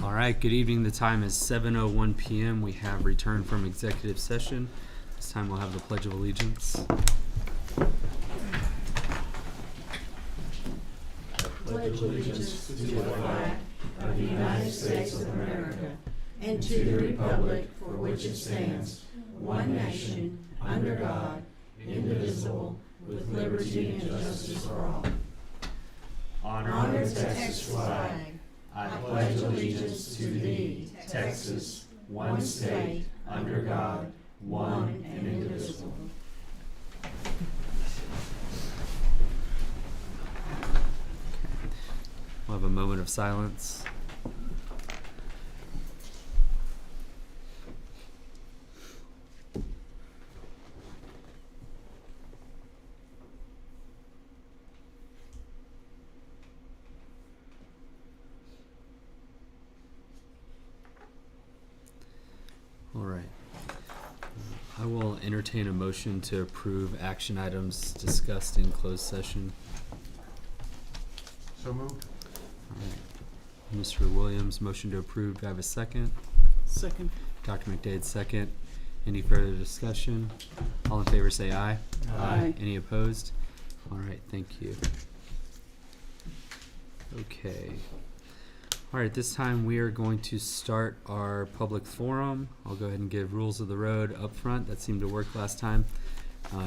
All right, good evening. The time is 7:01 p.m. We have returned from executive session. This time we'll have the Pledge of Allegiance. Pledge allegiance to the flag of the United States of America and to the republic for which it stands, one nation, under God, indivisible, with liberty and justice for all. Honor the Texas flag. I pledge allegiance to thee, Texas, one state, under God, one and indivisible. We'll have a moment of silence. All right. I will entertain a motion to approve action items discussed in closed session. So moved. All right. Mr. Williams, motion to approve. Do I have a second? Second. Dr. McDade, second. Any further discussion? All in favor say aye. Aye. Any opposed? All right, thank you. Okay. All right, this time we are going to start our public forum. I'll go ahead and give rules of the road up front. That seemed to work last time.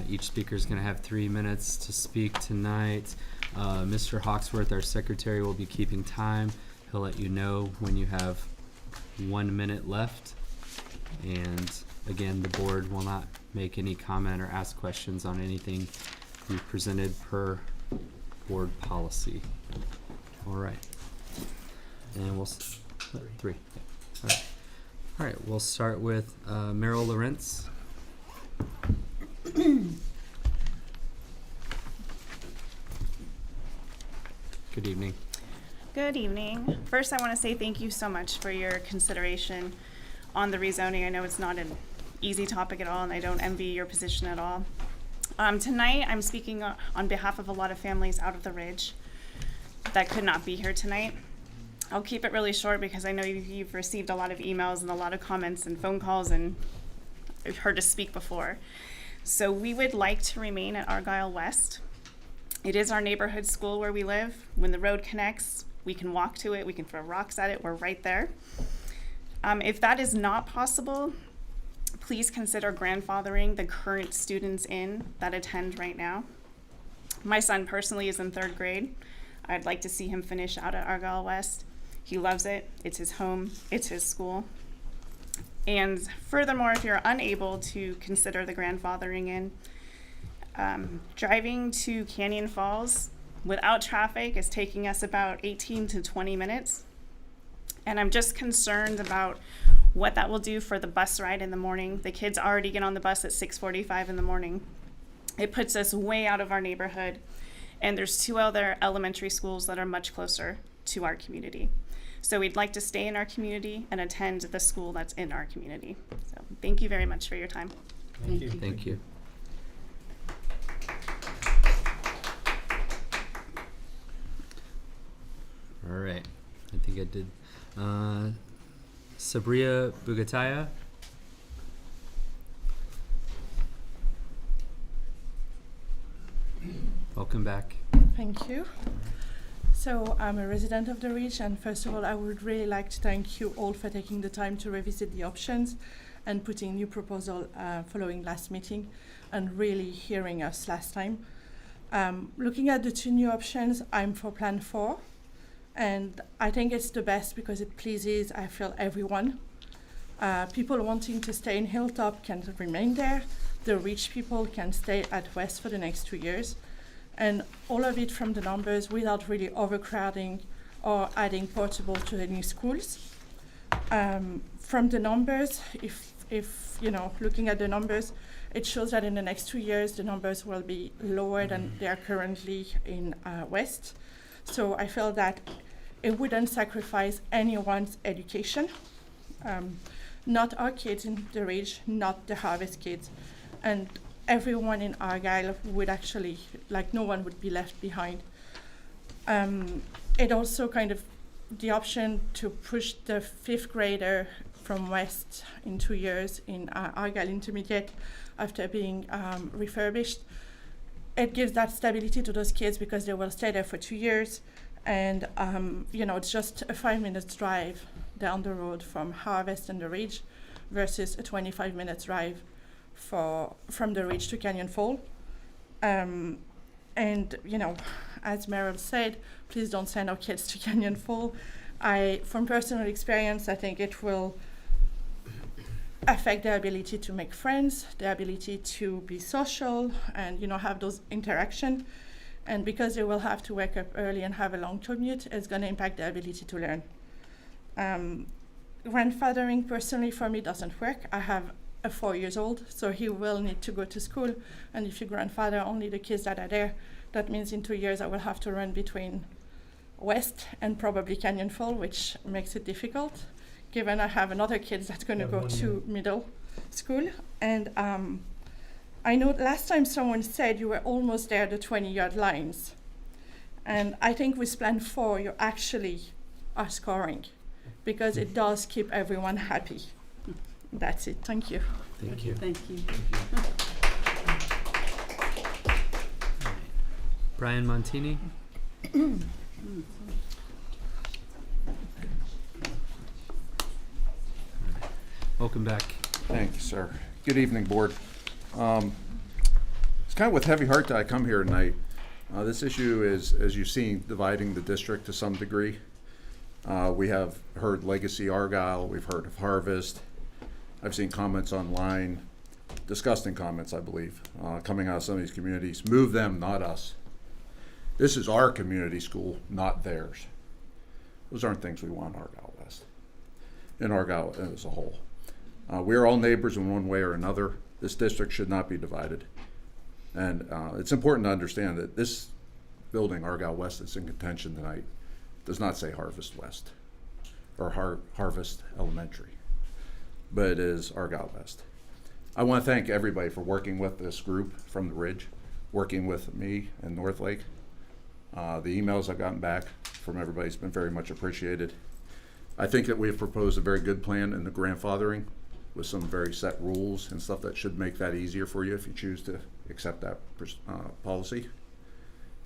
Each speaker is going to have 3 minutes to speak tonight. Mr. Hawksworth, our secretary, will be keeping time. He'll let you know when you have 1 minute left. And again, the board will not make any comment or ask questions on anything you've presented per board policy. All right. And we'll three. Yeah. All right. All right. We'll start with Meryl Lawrence. Good evening. Good evening. First, I want to say thank you so much for your consideration on the rezoning. I know it's not an easy topic at all, and I don't envy your position at all. Tonight, I'm speaking on behalf of a lot of families out of the Ridge that could not be here tonight. I'll keep it really short because I know you've received a lot of emails and a lot of comments and phone calls, and I've heard us speak before. So we would like to remain at Argyle West. It is our neighborhood school where we live. When the road connects, we can walk to it, we can throw rocks at it, we're right there. If that is not possible, please consider grandfathering the current students in that attend right now. My son personally is in 3rd grade. I'd like to see him finish out at Argyle West. He loves it, it's his home, it's his school. And furthermore, if you're unable to consider the grandfathering in, driving to Canyon Falls without traffic is taking us about 18 to 20 minutes. And I'm just concerned about what that will do for the bus ride in the morning. The kids already get on the bus at 6:45 in the morning. It puts us way out of our neighborhood. And there's 2 other elementary schools that are much closer to our community. So we'd like to stay in our community and attend the school that's in our community. So thank you very much for your time. Thank you. Thank you. All right. I think I did. Sabria Bugataya. Welcome back. Thank you. So I'm a resident of the Ridge, and first of all, I would really like to thank you all for taking the time to revisit the options and putting new proposal following last meeting and really hearing us last time. Looking at the 2 new options, I'm for Plan 4, and I think it's the best because it pleases, I feel, everyone. People wanting to stay in Hilltop can remain there. The rich people can stay at West for the next 2 years. And all of it from the numbers without really overcrowding or adding portable to any schools. From the numbers, if you know, looking at the numbers, it shows that in the next 2 years, the numbers will be lower than they are currently in West. So I feel that it wouldn't sacrifice anyone's education. Not our kids in the Ridge, not the Harvest kids. And everyone in Argyle would actually, like, no one would be left behind. It also kind of the option to push the 5th grader from West in 2 years in Argyle Intermediate after being refurbished. It gives that stability to those kids because they will stay there for 2 years. And, it's just a 5-minute drive down the road from Harvest and the Ridge versus a 25-minute drive from the Ridge to Canyon Fall. As Meryl said, please don't send our kids to Canyon Fall. From personal experience, I think it will affect their ability to make friends, their ability to be social, and have those interaction. And because they will have to wake up early and have a long commute, it's going to impact their ability to learn. Grandfathering personally for me doesn't work. I have a 4-year-old, so he will need to go to school. And if you grandfather only the kids that are there, that means in 2 years I will have to run between West and probably Canyon Fall, which makes it difficult, given I have another kid that's going to go to middle school. And I know last time someone said you were almost there, the 20-yard lines. And I think with Plan 4, you actually are scoring, because it does keep everyone happy. That's it. Thank you. Thank you. Thank you. Brian Montini. Welcome back. Thank you, sir. Good evening, board. It's kind of with heavy heart that I come here tonight. This issue is, as you've seen, dividing the district to some degree. We have heard Legacy Argyle, we've heard of Harvest. I've seen comments online, disgusting comments, I believe, coming out of some of these communities. Move them, not us. This is our community school, not theirs. Those aren't things we want in Argyle West, in Argyle as a whole. We are all neighbors in one way or another. This district should not be divided. And it's important to understand that this building, Argyle West, that's in contention tonight, does not say Harvest West or Harvest Elementary, but it is Argyle West. I want to thank everybody for working with this group from the Ridge, working with me and North Lake. The emails I've gotten back from everybody has been very much appreciated. I think that we have proposed a very good plan in the grandfathering with some very set rules and stuff that should make that easier for you if you choose to accept that policy.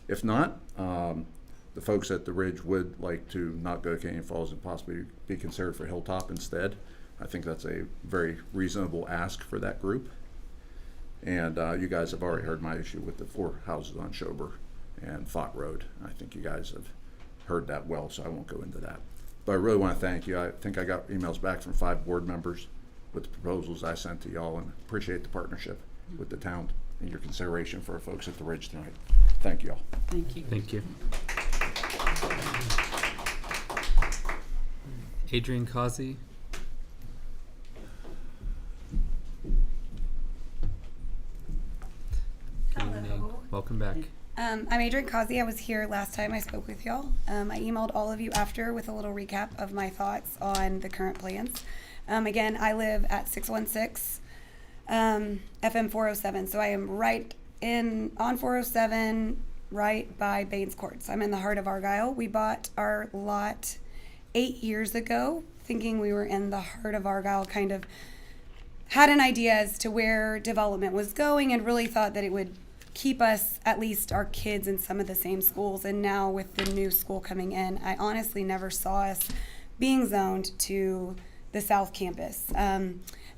If not, the folks at the Ridge would like to not go to Canyon Falls and possibly be considered for Hilltop instead. I think that's a very reasonable ask for that group. And you guys have already heard my issue with the 4 houses on Schober and Fott Road. I think you guys have heard that well, so I won't go into that. But I really want to thank you. I think I got emails back from 5 board members with the proposals I sent to y'all, and appreciate the partnership with the town and your consideration for folks at the Ridge tonight. Thank you all. Thank you. Thank you. Adrian Causey. Good evening. Hello. Welcome back. I'm Adrian Causey. I was here last time I spoke with y'all. I emailed all of you after with a little recap of my thoughts on the current plans. Again, I live at 616 FM 407, so I am right on 407, right by Baines Courts. I'm in the heart of Argyle. We bought our lot 8 years ago, thinking we were in the heart of Argyle, kind of had an idea as to where development was going and really thought that it would keep us, at least our kids, in some of the same schools. And now with the new school coming in, I honestly never saw us being zoned to the South Campus.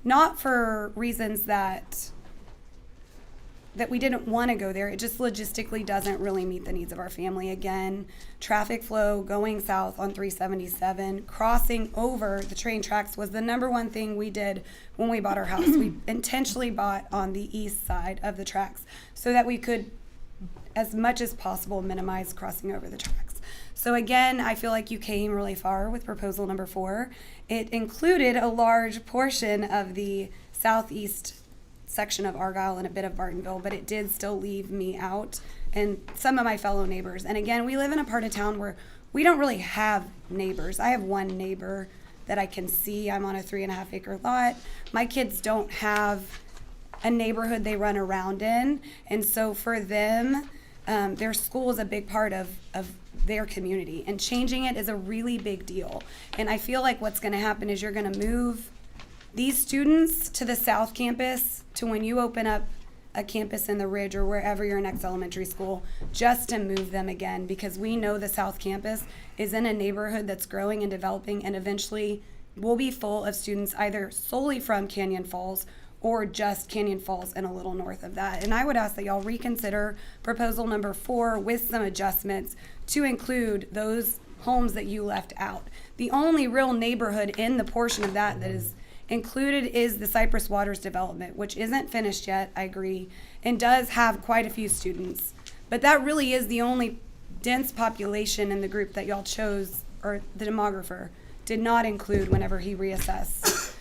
Not for reasons that we didn't want to go there. It just logistically doesn't really meet the needs of our family. Again, traffic flow going south on 377, crossing over the train tracks was the number one thing we did when we bought our house. We intentionally bought on the east side of the tracks so that we could, as much as possible, minimize crossing over the tracks. So again, I feel like you came really far with proposal number 4. It included a large portion of the southeast section of Argyle and a bit of Bartonville, but it did still leave me out and some of my fellow neighbors. And again, we live in a part of town where we don't really have neighbors. I have one neighbor that I can see. I'm on a 3.5 acre lot. My kids don't have a neighborhood they run around in. And so for them, their school is a big part of their community, and changing it is a really big deal. And I feel like what's going to happen is you're going to move these students to the South Campus to when you open up a campus in the Ridge or wherever your next elementary school, just to move them again, because we know the South Campus is in a neighborhood that's growing and developing, and eventually will be full of students either solely from Canyon Falls or just Canyon Falls and a little north of that. And I would ask that y'all reconsider proposal number 4 with some adjustments to include those homes that you left out. The only real neighborhood in the portion of that that is included is the Cypress Waters development, which isn't finished yet, I agree, and does have quite a few students. But that really is the only dense population in the group that y'all chose, or the demographer did not include whenever he reassessed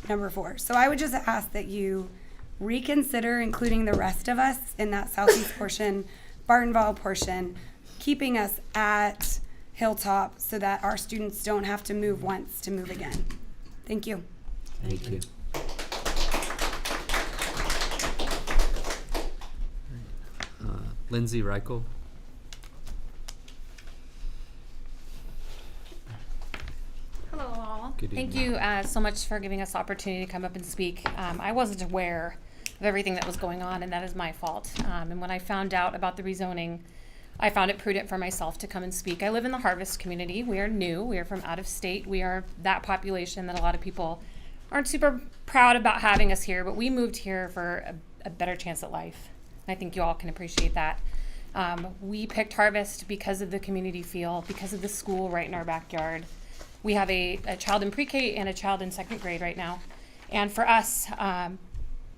number 4. So I would just ask that you reconsider including the rest of us in that southeast portion, Bartonville portion, keeping us at Hilltop so that our students don't have to move once to move again. Thank you. Thank you. Lindsay Reichel. Hello all. Good Thank evening. you so much for giving us the opportunity to come up and speak. I wasn't aware of everything that was going on, and that is my fault. And when I found out about the rezoning, I found it prudent for myself to come and speak. I live in the Harvest community. We are new. We are from out of state. We are that population that a lot of people aren't super proud about having us here, but we moved here for a better chance at life. I think you all can appreciate that. We picked Harvest because of the community feel, because of the school right in our backyard. We have a child in pre-K and a child in 2nd grade right now. And for us,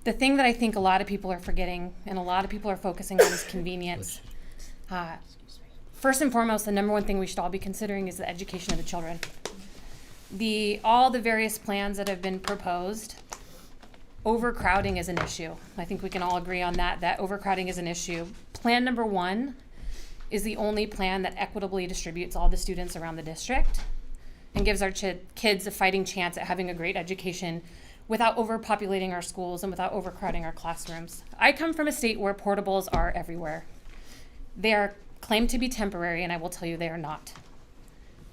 the thing that I think a lot of people are forgetting and a lot of people are focusing on is convenience. First and foremost, the number one thing we should all be considering is the education of the children. All the various plans that have been proposed, overcrowding is an issue. I think we can all agree on that overcrowding is an issue. Plan number 1 is the only plan that equitably distributes all the students around the district and gives our kids a fighting chance at having a great education without overpopulating our schools and without overcrowding our classrooms. I come from a state where portables are everywhere. They are claimed to be temporary, and I will tell you they are not.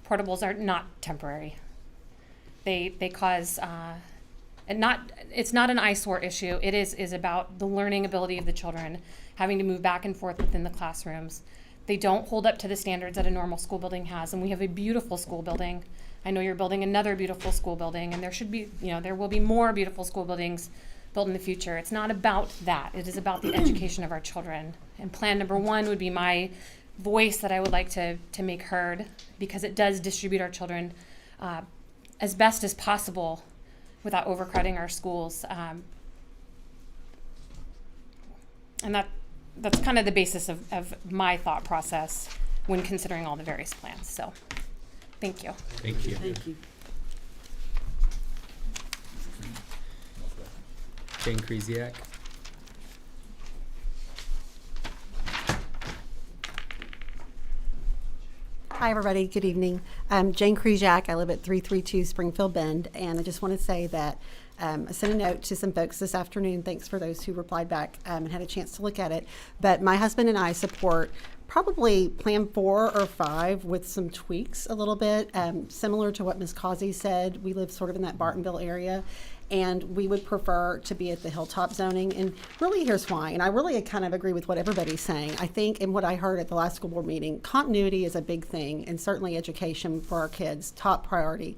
Portables are not temporary. They cause, it's not an eyesore issue. It is about the learning ability of the children, having to move back and forth within the classrooms. They don't hold up to the standards that a normal school building has, and we have a beautiful school building. I know you're building another beautiful school building, and there will be more beautiful school buildings built in the future. It's not about that. It is about the education of our children. And plan number 1 would be my voice that I would like to make heard, because it does distribute our children as best as possible without overcrowding our schools. And that's kind of the basis of my thought process when considering all the various plans. So, thank you. Thank you. Thank you. Jane Krzyzak. Hi, everybody. Good evening. I'm Jane Krzyzak. I live at 332 Springfield Bend, and I just want to say that I sent a note to some folks this afternoon. Thanks for those who replied back and had a chance to look at it. But my husband and I support probably Plan 4 or 5 with some tweaks a little bit, similar to what Ms. Causey said. We live sort of in that Bartonville area, and we would prefer to be at the Hilltop zoning. And really, here's why. And I really kind of agree with what everybody's saying. I think, and what I heard at the last school board meeting, continuity is a big thing, and certainly education for our kids, top priority.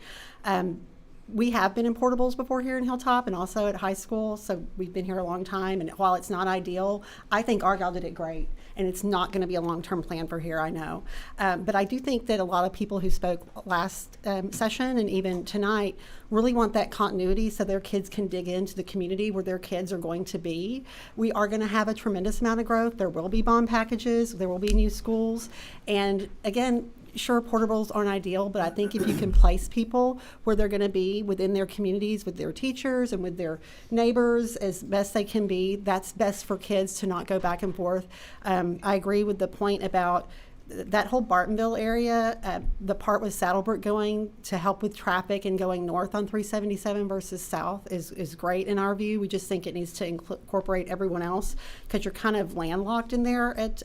We have been in portables before here in Hilltop and also at high school, so we've been here a long time. And while it's not ideal, I think Argyle did it great. And it's not going to be a long-term plan for here, I know. But I do think that a lot of people who spoke last session and even tonight really want that continuity so their kids can dig into the community where their kids are going to be. We are going to have a tremendous amount of growth. There will be bond packages. There will be new schools. And again, sure, portables aren't ideal, but I think if you can place people where they're going to be within their communities with their teachers and with their neighbors as best they can be, that's best for kids to not go back and forth. I agree with the point about that whole Bartonville area, the part with Saddlebrook going to help with traffic and going north on 377 versus south is great in our view. We just think it needs to incorporate everyone else because you're kind of landlocked in there at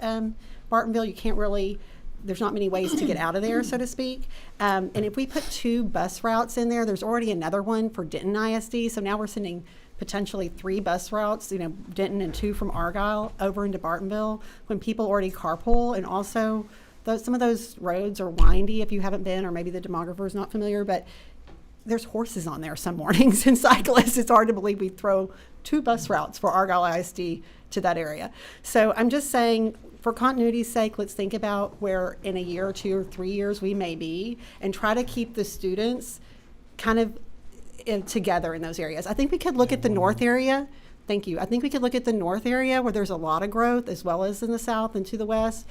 Bartonville. You can't really, there's not many ways to get out of there, so to speak. And if we put 2 bus routes in there, there's already another one for Denton ISD. So now we're sending potentially 3 bus routes, Denton and 2 from Argyle over into Bartonville when people already carpool. And also some of those roads are windy if you haven't been, or maybe the demographer is not familiar, but there's horses on there some mornings and cyclists. It's hard to believe we throw 2 bus routes for Argyle ISD to that area. So I'm just saying, for continuity's sake, let's think about where in a year or 2 or 3 years we may be and try to keep the students kind of together in those areas. I think we could look at the north area. Thank you. I think we could look at the north area where there's a lot of growth as well as in the south and to the west.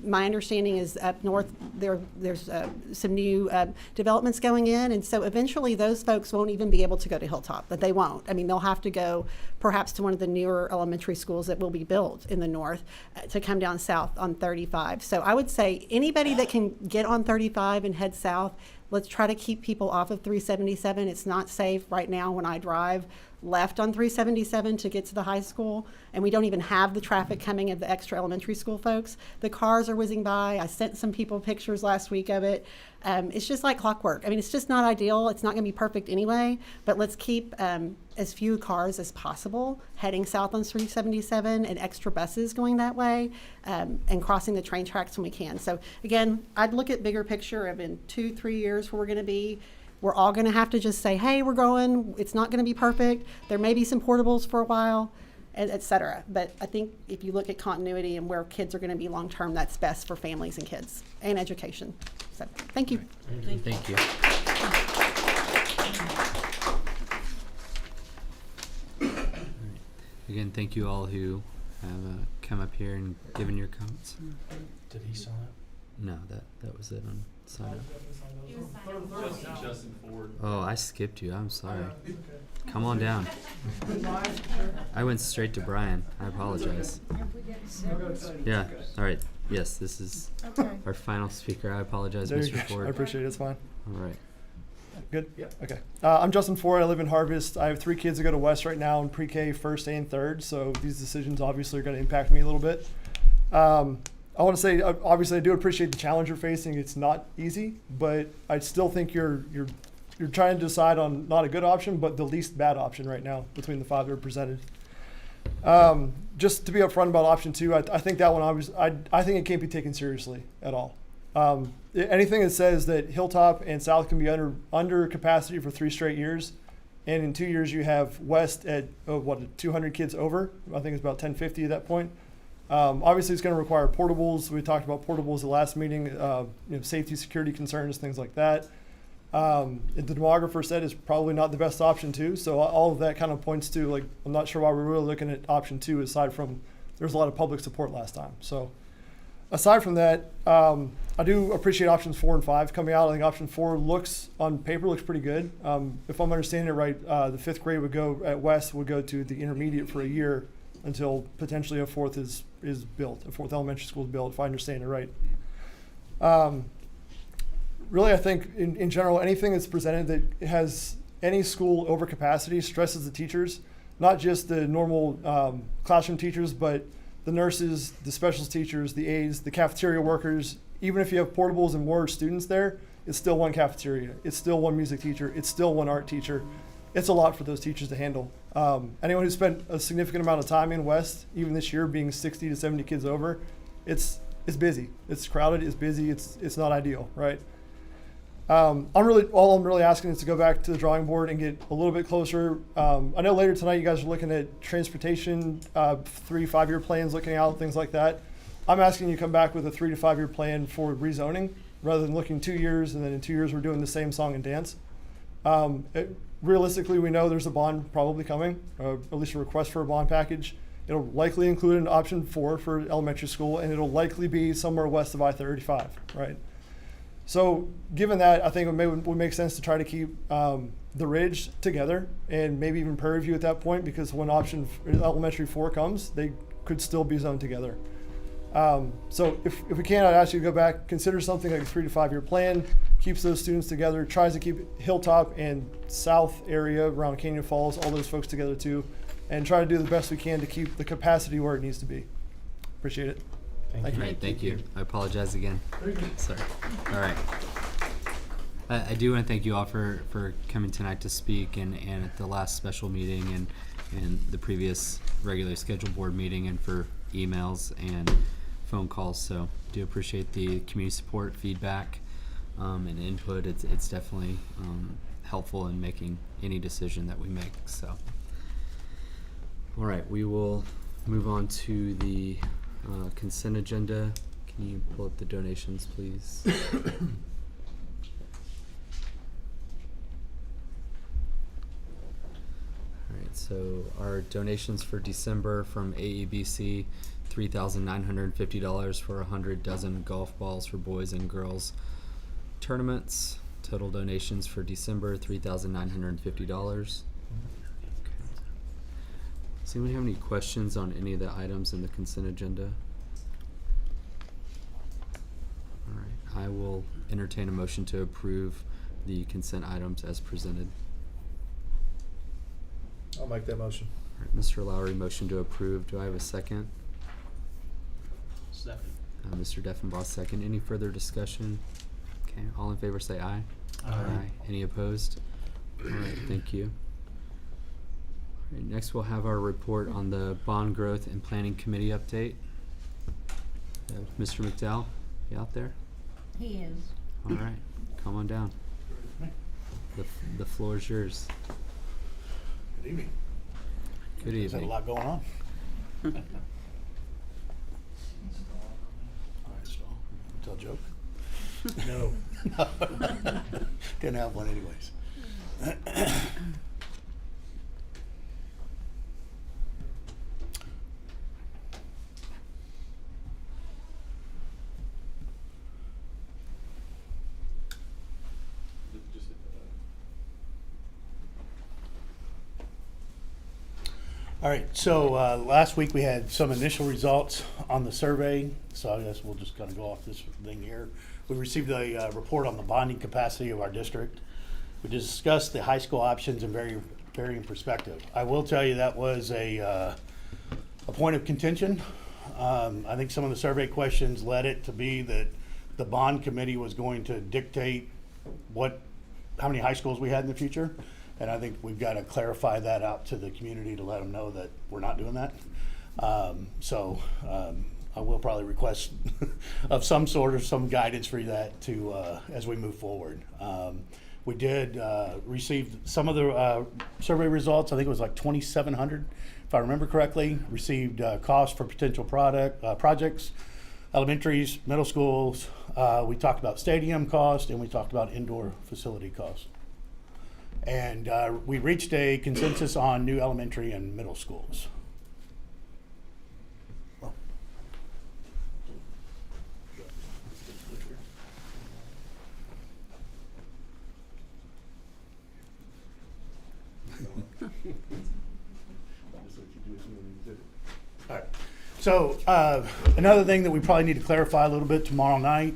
My understanding is up north there's some new developments going in, and so eventually those folks won't even be able to go to Hilltop, but they won't. I mean, they'll have to go perhaps to one of the newer elementary schools that will be built in the north to come down south on 35. So I would say anybody that can get on 35 and head south, let's try to keep people off of 377. It's not safe right now when I drive left on 377 to get to the high school, and we don't even have the traffic coming of the extra elementary school folks. The cars are whizzing by. I sent some people pictures last week of it. It's just like clockwork. I mean, it's just not ideal. It's not going to be perfect anyway, but let's keep as few cars as possible heading south on 377 and extra buses going that way and crossing the train tracks when we can. So again, I'd look at bigger picture of in 2-3 years where we're going to be. We're all going to have to just say, hey, we're going. It's not going to be perfect. There may be some portables for a while, et cetera. But I think if you look at continuity and where kids are going to be long term, that's best for families and kids and education. So thank you. Thank you. Again, thank you all who have come up here and given your comments. Did he sign up? No, that was it on sign up. Oh, I skipped you. I'm sorry. Come on down. I went straight to Brian. I apologize. Yeah. All right. Yes, this is our final speaker. I apologize, Mr. Ford. I appreciate it. It's fine. All right. Good? Yeah. Okay. I'm Justin Ford. I live in Harvest. I have 3 kids that go to West right now in pre-K, first and third. So these decisions obviously are going to impact me a little bit. I want to say, obviously, I do appreciate the challenge you're facing. It's not easy, but I still think you're trying to decide on not a good option, but the least bad option right now between the 5 that are presented. Just to be upfront about option 2, I think that one I think it can't be taken seriously at all. Anything that says that Hilltop and South can be under capacity for 3 straight years, and in 2 years you have West at 200 kids over. I think it's about 1050 at that point. Obviously, it's going to require portables. We talked about portables the last meeting. Safety, security concerns, things like that. The demographer said it's probably not the best option too. So all of that kind of points to, like, I'm not sure why we're really looking at option 2 aside from there's a lot of public support last time. So aside from that, I do appreciate options 4 and 5 coming out. I think option 4 on paper looks pretty good. If I'm understanding it right, the 5th grade would go to the intermediate for a year until potentially a 4th is built, a 4th elementary school is built, if I understand it right. Really, I think in general, anything that's presented that has any school over capacity stresses the teachers, not just the normal classroom teachers, but the nurses, the specialist teachers, the aides, the cafeteria workers. Even if you have portables and more students there, it's still one cafeteria. It's still one music teacher. It's still one art teacher. It's a lot for those teachers to handle. Anyone who spent a significant amount of time in West, even this year being 60 to 70 kids over, it's busy. It's crowded, it's busy, it's not ideal, right? All I'm really asking is to go back to the drawing board and get a little bit closer. I know later tonight you guys are looking at transportation, 3-5 year plans, looking out, things like that. I'm asking you to come back with a 3 to 5 year plan for rezoning rather than looking 2 years and then in 2 years we're doing the same song and dance. Realistically, we know there's a bond probably coming, at least a request for a bond package. It'll likely include an option 4 for elementary school, and it'll likely be somewhere west of I-35, right? So given that, I think it would make sense to try to keep the Ridge together and maybe even Prairie View at that point, because when option elementary 4 comes, they could still be zoned together. So if we can, I'd ask you to go back, consider something like a 3 to 5 year plan, keeps those students together, tries to keep Hilltop and South area around Canyon Falls, all those folks together too, and try to do the best we can to keep the capacity where it needs to be. Appreciate it. Thank you. All right, thank you. I apologize again. Sorry. All right. I do want to thank you all for coming tonight to speak and at the last special meeting and the previous regular scheduled board meeting and for emails and phone calls. So do appreciate the community support, feedback, and input. It's definitely helpful in making any decision that we make. So, all right, we will move on to the consent agenda. Can you pull up the donations, please? Alright, so our donations for December from AEBC, $3,950 for 100 dozen golf balls for boys and girls tournaments. Total donations for December, $3,950. Does anyone have any questions on any of the items in the consent agenda? Alright, I will entertain a motion to approve the consent items as presented. I'll make that motion. Alright, Mr. Lowry, motion to approve. Do I have a second? Second. Mr. Deffenbaugh, second. Any further discussion? Okay, all in favor say aye. Aye. Any opposed? Alright, thank you. Alright, next we'll have our report on the Bond Growth and Planning Committee update. Mr. McDowell, you out there? He is. Alright, come on down. The floor is yours. Good evening. Good There's a evening. lot going on. All right, so, tell a joke? No. Didn't have one anyways. All right, so last week we had some initial results on the survey, so I guess we'll just kind of go off this thing here. We received a report on the bonding capacity of our district. We discussed the high school options in varying perspective. I will tell you that was a point of contention. I think some of the survey questions led it to be that the bond committee was going to dictate how many high schools we had in the future. And I think we've got to clarify that out to the community to let them know that we're not doing that. I will probably request of some sort of some guidance for that to as we move forward. We did receive some of the survey results. I think it was like 2,700, if I remember correctly. Received costs for potential projects, elementaries, middle schools. We talked about stadium cost and we talked about indoor facility costs. And we reached a consensus on new elementary and middle schools. All right. So another thing that we probably need to clarify a little bit tomorrow night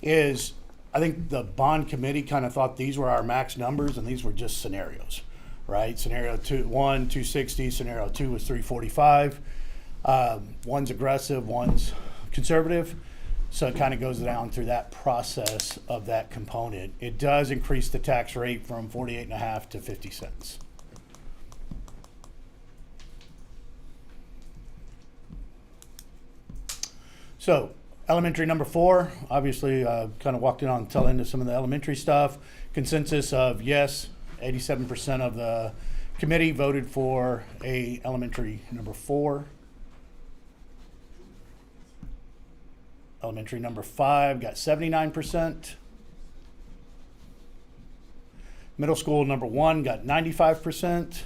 is I think the bond committee kind of thought these were our max numbers and these were just scenarios, right? Scenario 1, 260, scenario 2 was 345. One's aggressive, one's conservative. So it kind of goes down through that process of that component. It does increase the tax rate from 48.5 to 50 cents. So elementary number 4, obviously kind of walked in on tail end of some of the elementary stuff. Consensus of yes, 87% of the committee voted for a elementary number 4. Elementary number 5 got 79%. Middle school number 1 got 95%.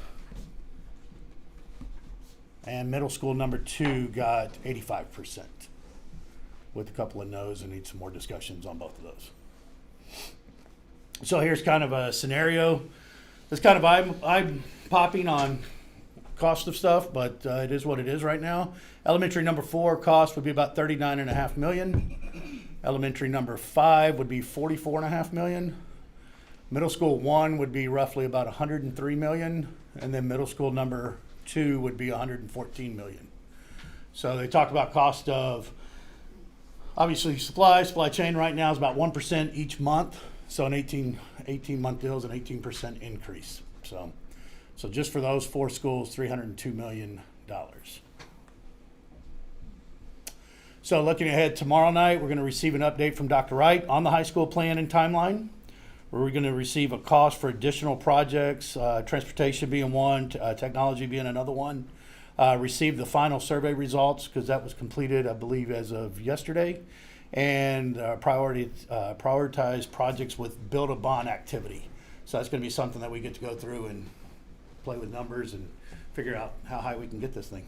And middle school number 2 got 85%. With a couple of no's and need some more discussions on both of those. So here's kind of a scenario. That's kind of I'm popping on cost of stuff, but it is what it is right now. Elementary number 4 cost would be about $39.5 million. Elementary number 5 would be $44.5 million. Middle school 1 would be roughly about $103 million, and then middle school number 2 would be $114 million. So they talked about cost of, obviously, supply chain right now is about 1% each month. So an 18-month deal is an 18% increase. So just for those 4 schools, $302 million. So looking ahead, tomorrow night, we're going to receive an update from Dr. Wright on the high school plan and timeline. We're going to receive a cost for additional projects, transportation being one, technology being another one. Receive the final survey results because that was completed, I believe, as of yesterday. And prioritize projects with build-a-bond activity. So that's going to be something that we get to go through and play with numbers and figure out how high we can get this thing.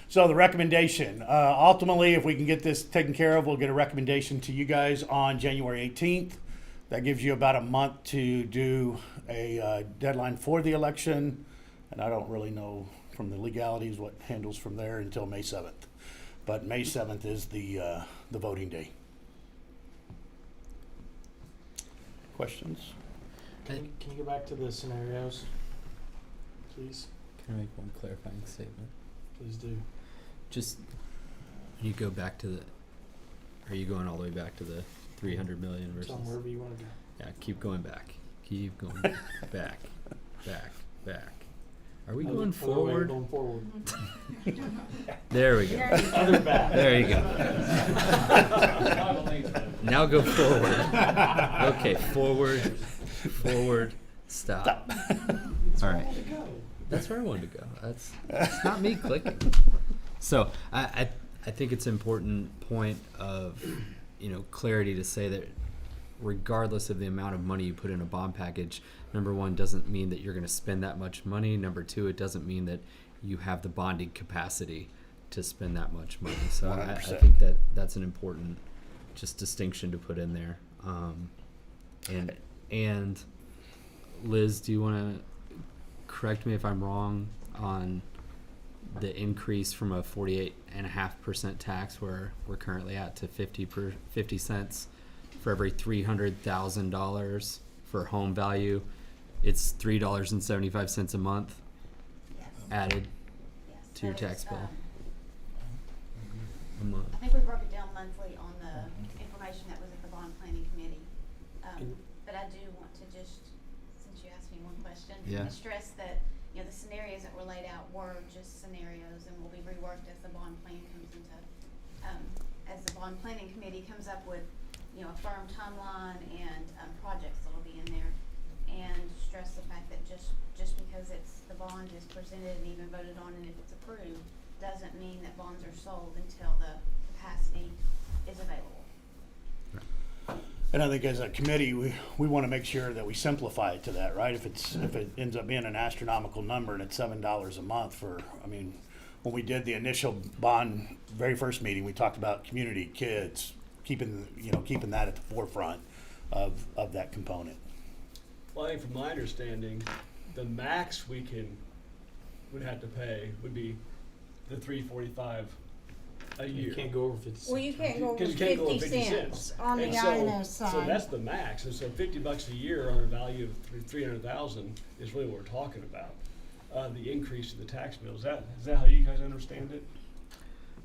So the recommendation, ultimately, if we can get this taken care of, we'll get a recommendation to you guys on January 18th. That gives you about a month to do a deadline for the election. And I don't really know from the legalities what handles from there until May 7th. But May 7th is the voting day. Questions? Can you go back to the scenarios, please? Can I make one clarifying statement? Please do. Just, you go back to the, are you going all the way back to the 300 million versus? Tell them wherever you want to go. Yeah, keep going back. Keep going back, back. Are we going forward? Going forward. There we go. Other back. There you go. Now go forward. Okay, forward, stop. All right. That's where I wanted to go. That's not me clicking. So I think it's an important point of, clarity to say that regardless of the amount of money you put in a bond package, number one, doesn't mean that you're going to spend that much money. Number two, it doesn't mean that you have the bonding capacity to spend that much money. So I think that that's an important just distinction to put in there. And Liz, do you want to correct me if I'm wrong on the increase from a 48.5% tax where we're currently at to 50 cents for every $300,000 for home value? It's $3.75 a month added to your tax bill. A month. I think we broke it down monthly on the information that was at the bond planning committee. But I do want to just, since you asked me one question, stress that the scenarios that were laid out were just scenarios and will be reworked as the bond plan comes into, as the bond planning committee comes up with, a firm timeline and projects that'll be in there. And stress the fact that just because the bond is presented and even voted on and if it's approved, doesn't mean that bonds are sold until the capacity is available. And I think as a committee, we want to make sure that we simplify it to that, right? If it ends up being an astronomical number and it's $7 a month when we did the initial bond very first meeting, we talked about community, kids, keeping that at the forefront of that component. Well, I think from my understanding, the max would have to pay would be the $345 a year. You can't go over 50 cents. Well, you can't go over 'Cause you can't go over 50 cents on the And INS so side. that's the max, and so $50 a year on a value of $300,000 is really what we're talking about. The increase in the tax bill. Is that how you guys understand it?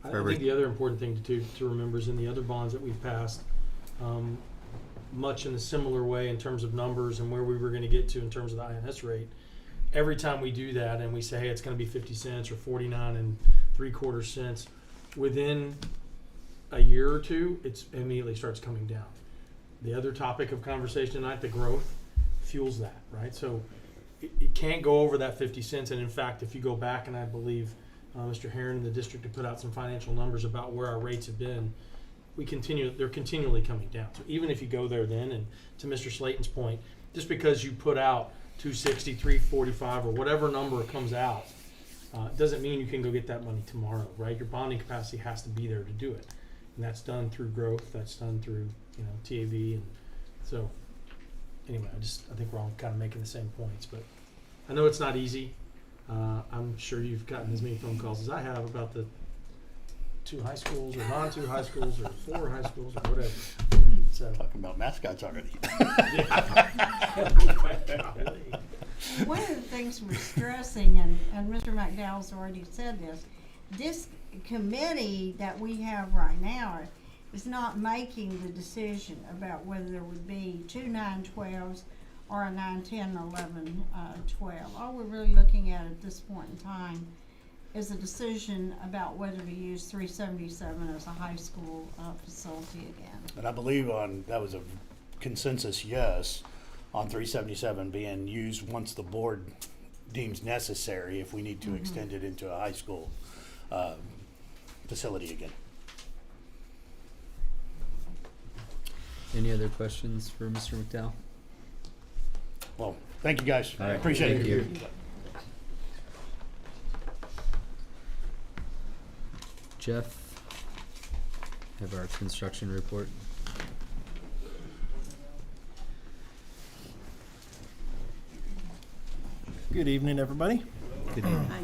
I think the other important thing to remember is in the other bonds that we've passed, much in a similar way in terms of numbers and where we were going to get to in terms of the INS rate. Every time we do that and we say, hey, it's going to be 50 cents or 49.75 cents, within a year or two, it immediately starts coming down. The other topic of conversation tonight, the growth, fuels that, right? So it can't go over that 50 cents. And in fact, if you go back, and I believe Mr. Heron and the district have put out some financial numbers about where our rates have been, they're continually coming down. So even if you go there then, and to Mr. Slayton's point, just because you put out 260, 345, or whatever number comes out, doesn't mean you can go get that money tomorrow, right? Your bonding capacity has to be there to do it. And that's done through growth, that's done through, TAV. And so anyway, I think we're all kind of making the same points, but I know it's not easy. I'm sure you've gotten as many phone calls as I have about the 2 high schools or non-2 high schools or 4 high schools or whatever. So Talking about mascots already. One of the things we're stressing, and Mr. McDowell's already said this committee that we have right now is not making the decision about whether there would be 2 9-12s or a 9, 10, 11, 12. All we're really looking at this point in time is a decision about whether to use 377 as a high school facility again. And I believe that was a consensus yes on 377 being used once the board deems necessary if we need to extend it into a high school facility again. Any other questions for Mr. McDowell? Well, thank you guys. All I right, appreciate thank it. you. Jeff, have our construction report. Good evening, everybody. Good evening. Hi.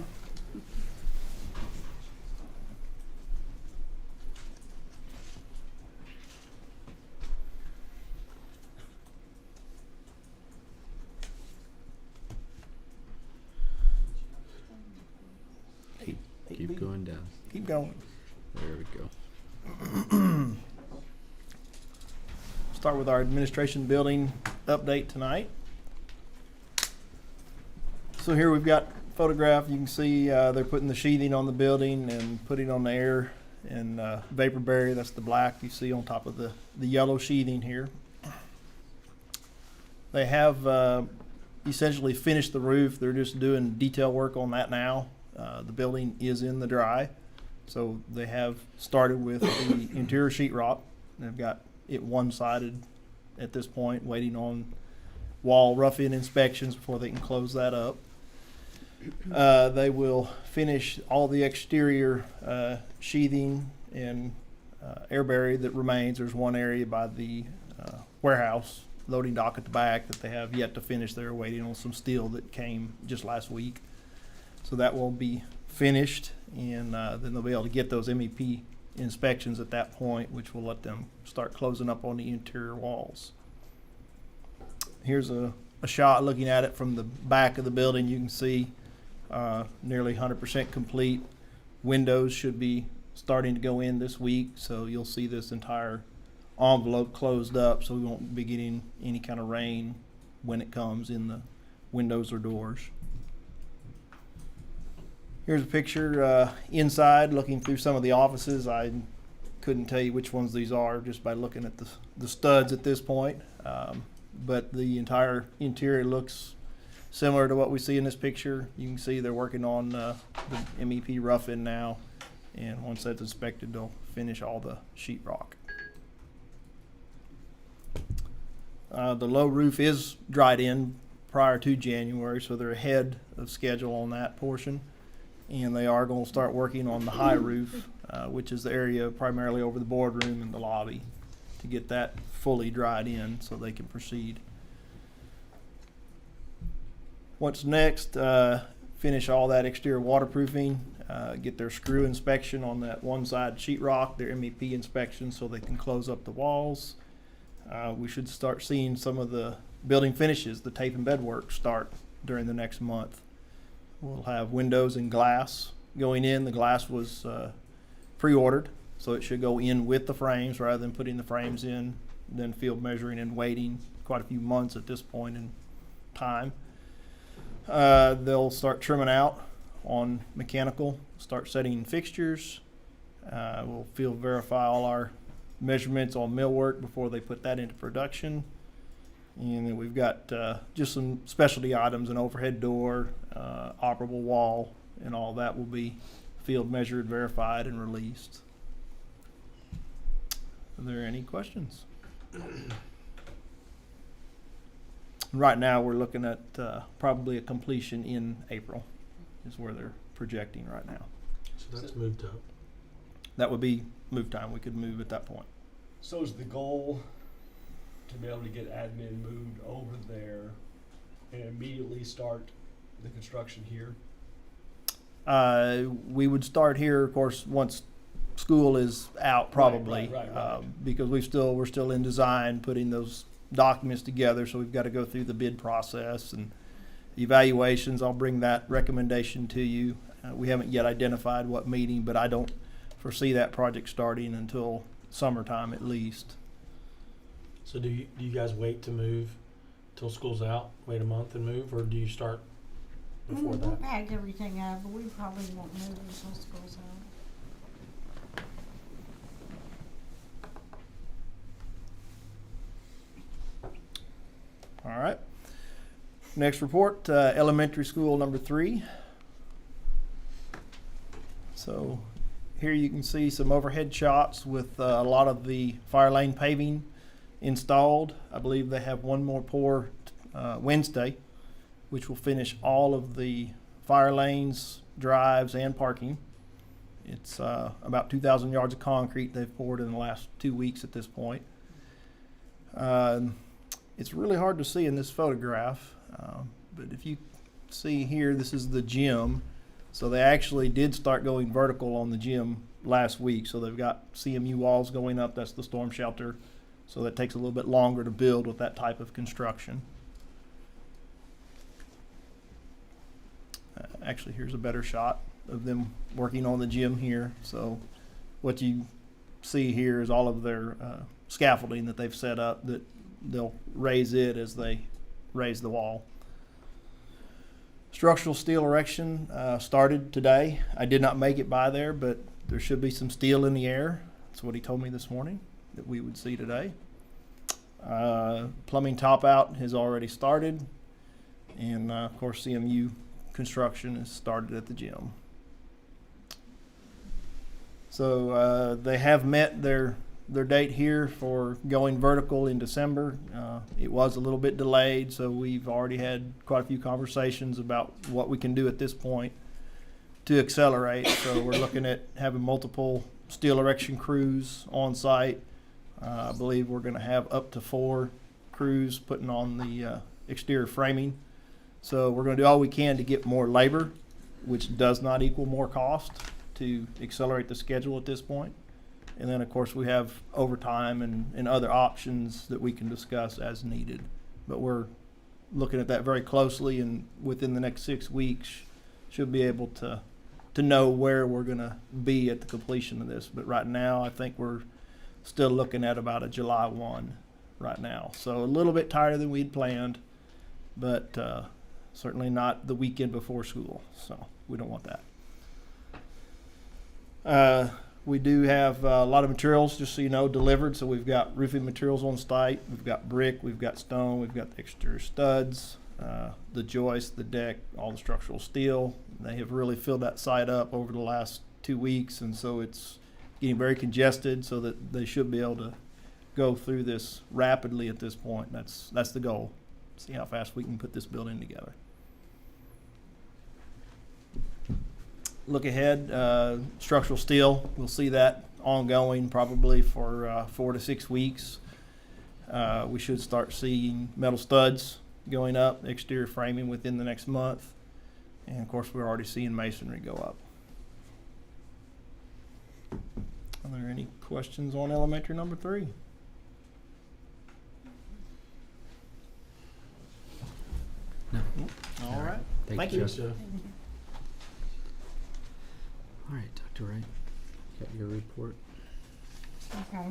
Keep going down. Keep going. There we go. Start with our administration building update tonight. So here we've got photograph. You can see they're putting the sheathing on the building and putting on the air and vapor barrier. That's the black you see on top of the yellow sheathing here. They have essentially finished the roof. They're just doing detail work on that now. The building is in the dry. So they have started with the interior sheetrock. They've got it one-sided at this point, waiting on wall rough-in inspections before they can close that up. They will finish all the exterior sheathing and air barrier that remains. There's one area by the warehouse loading dock at the back that they have yet to finish. They're waiting on some steel that came just last week. So that will be finished, and then they'll be able to get those MEP inspections at that point, which will let them start closing up on the interior walls. Here's a shot looking at it from the back of the building. You can see nearly 100% complete. Windows should be starting to go in this week, so you'll see this entire envelope closed up, so we won't be getting any kind of rain when it comes in the windows or doors. Here's a picture inside, looking through some of the offices. I couldn't tell you which ones these are just by looking at the studs at this point. But the entire interior looks similar to what we see in this picture. You can see they're working on the MEP rough-in now. And once that's inspected, they'll finish all the sheetrock. The low roof is dried in prior to January, so they're ahead of schedule on that portion. And they are going to start working on the high roof, which is the area primarily over the boardroom and the lobby, to get that fully dried in so they can proceed. What's next? Finish all that exterior waterproofing, get their screw inspection on that one side sheetrock, their MEP inspection so they can close up the walls. We should start seeing some of the building finishes, the tape and bed work, start during the next month. We'll have windows and glass going in. The glass was pre-ordered, so it should go in with the frames rather than putting the frames in, then field measuring and waiting quite a few months at this point in time. They'll start trimming out on mechanical, start setting fixtures. We'll field verify all our measurements on millwork before they put that into production. And then we've got just some specialty items, an overhead door, operable wall, and all that will be field measured, verified, and released. Are there any questions? Right now we're looking at probably a completion in April is where they're projecting right now. So that's moved up. That would be move time. We could move at that point. So is the goal to be able to get admin moved over there and immediately start the construction here? We would start here, of course, once school is out, probably, right. because we're still in design, putting those documents together. So we've got to go through the bid process and evaluations. I'll bring that recommendation to you. We haven't yet identified what meeting, but I don't foresee that project starting until summertime at least. So do you guys wait to move till school's out, wait a month and move, or do you start before We'll that? pack everything up, but we probably won't move until school's out. All right. Next report, elementary school number 3. So here you can see some overhead shots with a lot of the fire lane paving installed. I believe they have one more pour Wednesday, which will finish all of the fire lanes, drives, and parking. It's about 2,000 yards of concrete they've poured in the last 2 weeks at this point. It's really hard to see in this photograph, but if you see here, this is the gym. So they actually did start going vertical on the gym last week. So they've got CMU walls going up. That's the storm shelter. So that takes a little bit longer to build with that type of construction. Actually, here's a better shot of them working on the gym here. So what you see here is all of their scaffolding that they've set up, that they'll raise it as they raise the wall. Structural steel erection started today. I did not make it by there, but there should be some steel in the air. That's what he told me this morning that we would see today. Plumbing top out has already started, and of course CMU construction has started at the gym. So they have met their date here for going vertical in December. It was a little bit delayed, so we've already had quite a few conversations about what we can do at this point to accelerate. So we're looking at having multiple steel erection crews on site. I believe we're going to have up to 4 crews putting on the exterior framing. So we're going to do all we can to get more labor, which does not equal more cost, to accelerate the schedule at this point. And then, of course, we have overtime and other options that we can discuss as needed. But we're looking at that very closely, and within the next 6 weeks should be able to know where we're going to be at the completion of this. But right now, I think we're still looking at about a July 1 right now. So a little bit tighter than we'd planned, but certainly not the weekend before school. So we don't want that. We do have a lot of materials, just so you know, delivered. So we've got roofing materials on site. We've got brick, we've got stone, we've got the exterior studs, the joist, the deck, all the structural steel. They have really filled that site up over the last 2 weeks, and so it's getting very congested, so that they should be able to go through this rapidly at this point. That's the goal. See how fast we can put this building together. Look ahead, structural steel, we'll see that ongoing probably for 4 to 6 weeks. We should start seeing metal studs going up, exterior framing within the next month. And of course, we're already seeing masonry go up. Are there any questions on elementary number 3? No. All right. Thank you. Jeff. All right, Dr. Wright, got your report. Okay.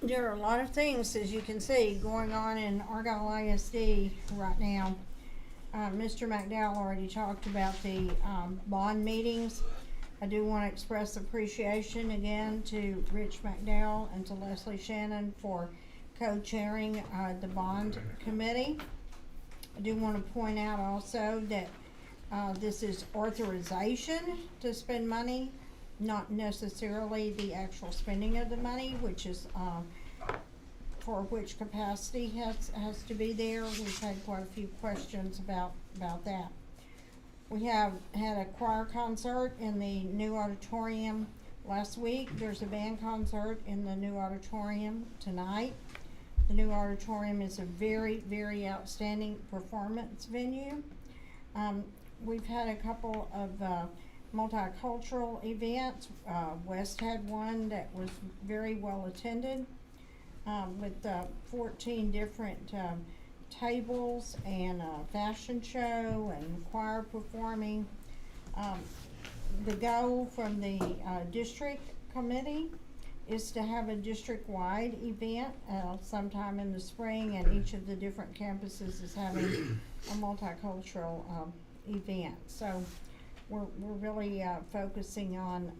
There are a lot of things, as you can see, going on in Argyle ISD right now. Mr. McDowell already talked about the bond meetings. I do want to express appreciation again to Rich McDowell and to Leslie Shannon for co-chairing the bond committee. I do want to point out also that this is authorization to spend money, not necessarily the actual spending of the money, which is for which capacity has to be there. We've had quite a few questions about that. We have had a choir concert in the new auditorium last week. There's a band concert in the new auditorium tonight. The new auditorium is a very, very outstanding performance venue. We've had a couple of multicultural events. West had one that was very well attended with 14 different tables and a fashion show and choir performing. The goal from the district committee is to have a district-wide event sometime in the spring, and each of the different campuses is having a multicultural event. So we're really focusing on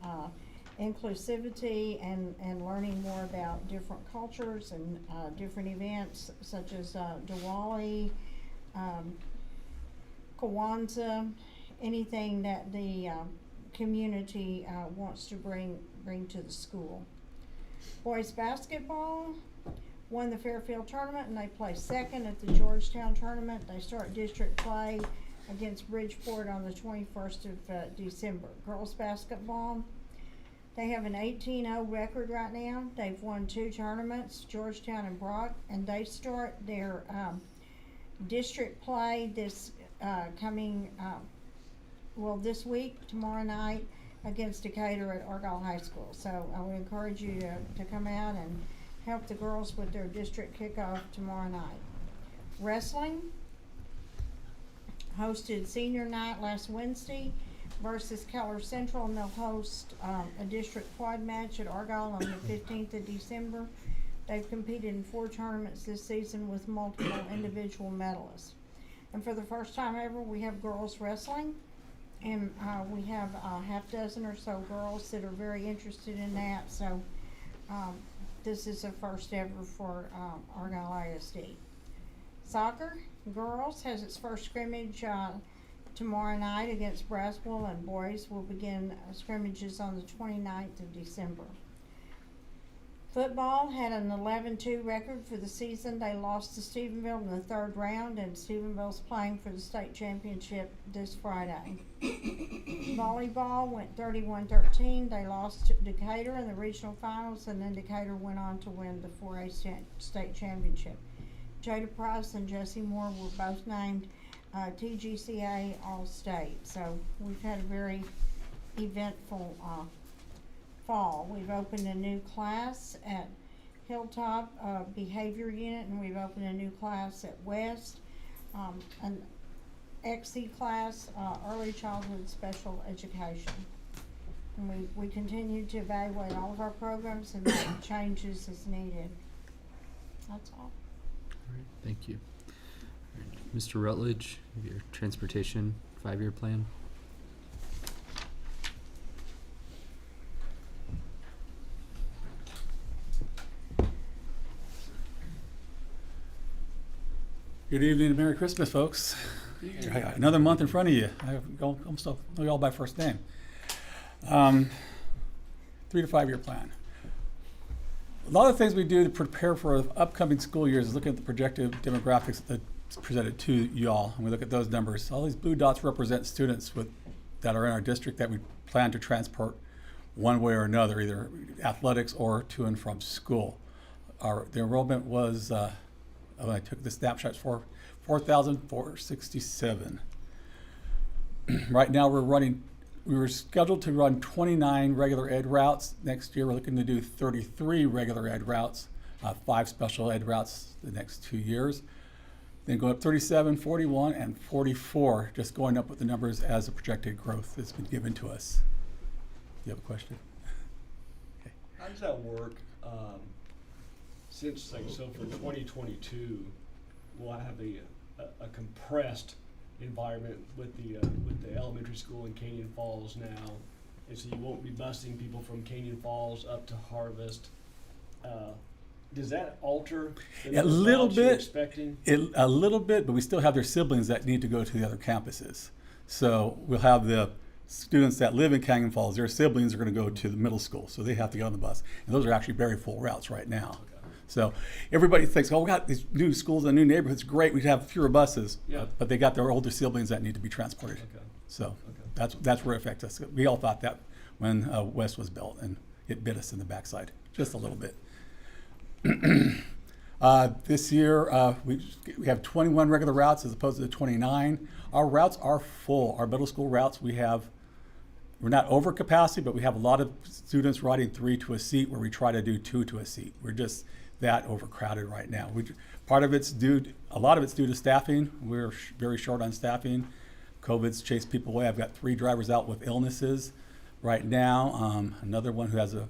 inclusivity and learning more about different cultures and different events such as Diwali, Kwanzaa, anything that the community wants to bring to the school. Boys basketball won the Fairfield tournament and they placed second at the Georgetown tournament. They start district play against Bridgeport on the 21st of December. Girls basketball, they have an 18-0 record right now. They've won 2 tournaments, Georgetown and Brock, and they start their district play this this week, tomorrow night, against Decatur at Argyle High School. So I would encourage you to come out and help the girls with their district kickoff tomorrow night. Wrestling hosted senior night last Wednesday versus Keller Central, and they'll host a district quad match at Argyle on the 15th of December. They've competed in 4 tournaments this season with multiple individual medalists. And for the first time ever, we have girls wrestling. And we have a half dozen or so girls that are very interested in that. So this is a first ever for Argyle ISD. Soccer, girls, has its first scrimmage tomorrow night against Braswell, and boys will begin scrimmages on the 29th of December. Football had an 11-2 record for the season. They lost to Stephenville in the 3rd round, and Stephenville's playing for the state championship this Friday. Volleyball went 31-13. They lost to Decatur in the regional finals, and then Decatur went on to win the 4A state championship. Jada Price and Jesse Moore were both named TGCA All-State. So we've had a very eventful fall. We've opened a new class at Hilltop Behavior Unit, and we've opened a new class at West, an XC class, Early Childhood Special Education. And we continue to evaluate all of our programs and make changes as needed. That's all. All right, thank you. All right, Mr. Rutledge, your transportation 5-year plan. Good evening and Merry Christmas, folks. Another month in front of you. I almost know you all by first name. 3 to 5 year plan. A lot of things we do to prepare for upcoming school years is look at the projected demographics that's presented to you all, and we look at those numbers. All these blue dots represent students that are in our district that we plan to transport one way or another, either athletics or to and from school. The enrollment was when I took the snapshots for 4,467. Right now we were scheduled to run 29 regular ed routes. Next year we're looking to do 33 regular ed routes, 5 special ed routes the next 2 years. Then go up 37, 41, and 44, just going up with the numbers as the projected growth that's been given to us. You have a question? Okay. How does that work? Since, so for 2022, we'll have a compressed environment with the elementary school in Canyon Falls now, and so you won't be busing people from Canyon Falls up to Harvest. Does that alter the A little routes you're bit. expecting? A little bit, but we still have their siblings that need to go to the other campuses. So we'll have the students that live in Canyon Falls, their siblings are going to go to the middle school, so they have to get on the bus. And those are actually very full routes right now. Okay. So everybody thinks, oh, we got these new schools and new neighborhoods, great, we'd have fewer buses. Yeah. But they got their older siblings that need to be transported. Okay. So that's where it affects us. We all thought that when West was built, and it bit us in the backside just a little bit. This year, we have 21 regular routes as opposed to the 29. Our routes are full. Our middle school routes, we're not over capacity, but we have a lot of students riding 3 to a seat where we try to do 2 to a seat. We're just that overcrowded right now. A lot of it's due to staffing. We're very short on staffing. COVID's chased people away. I've got 3 drivers out with illnesses right now. Another one who has a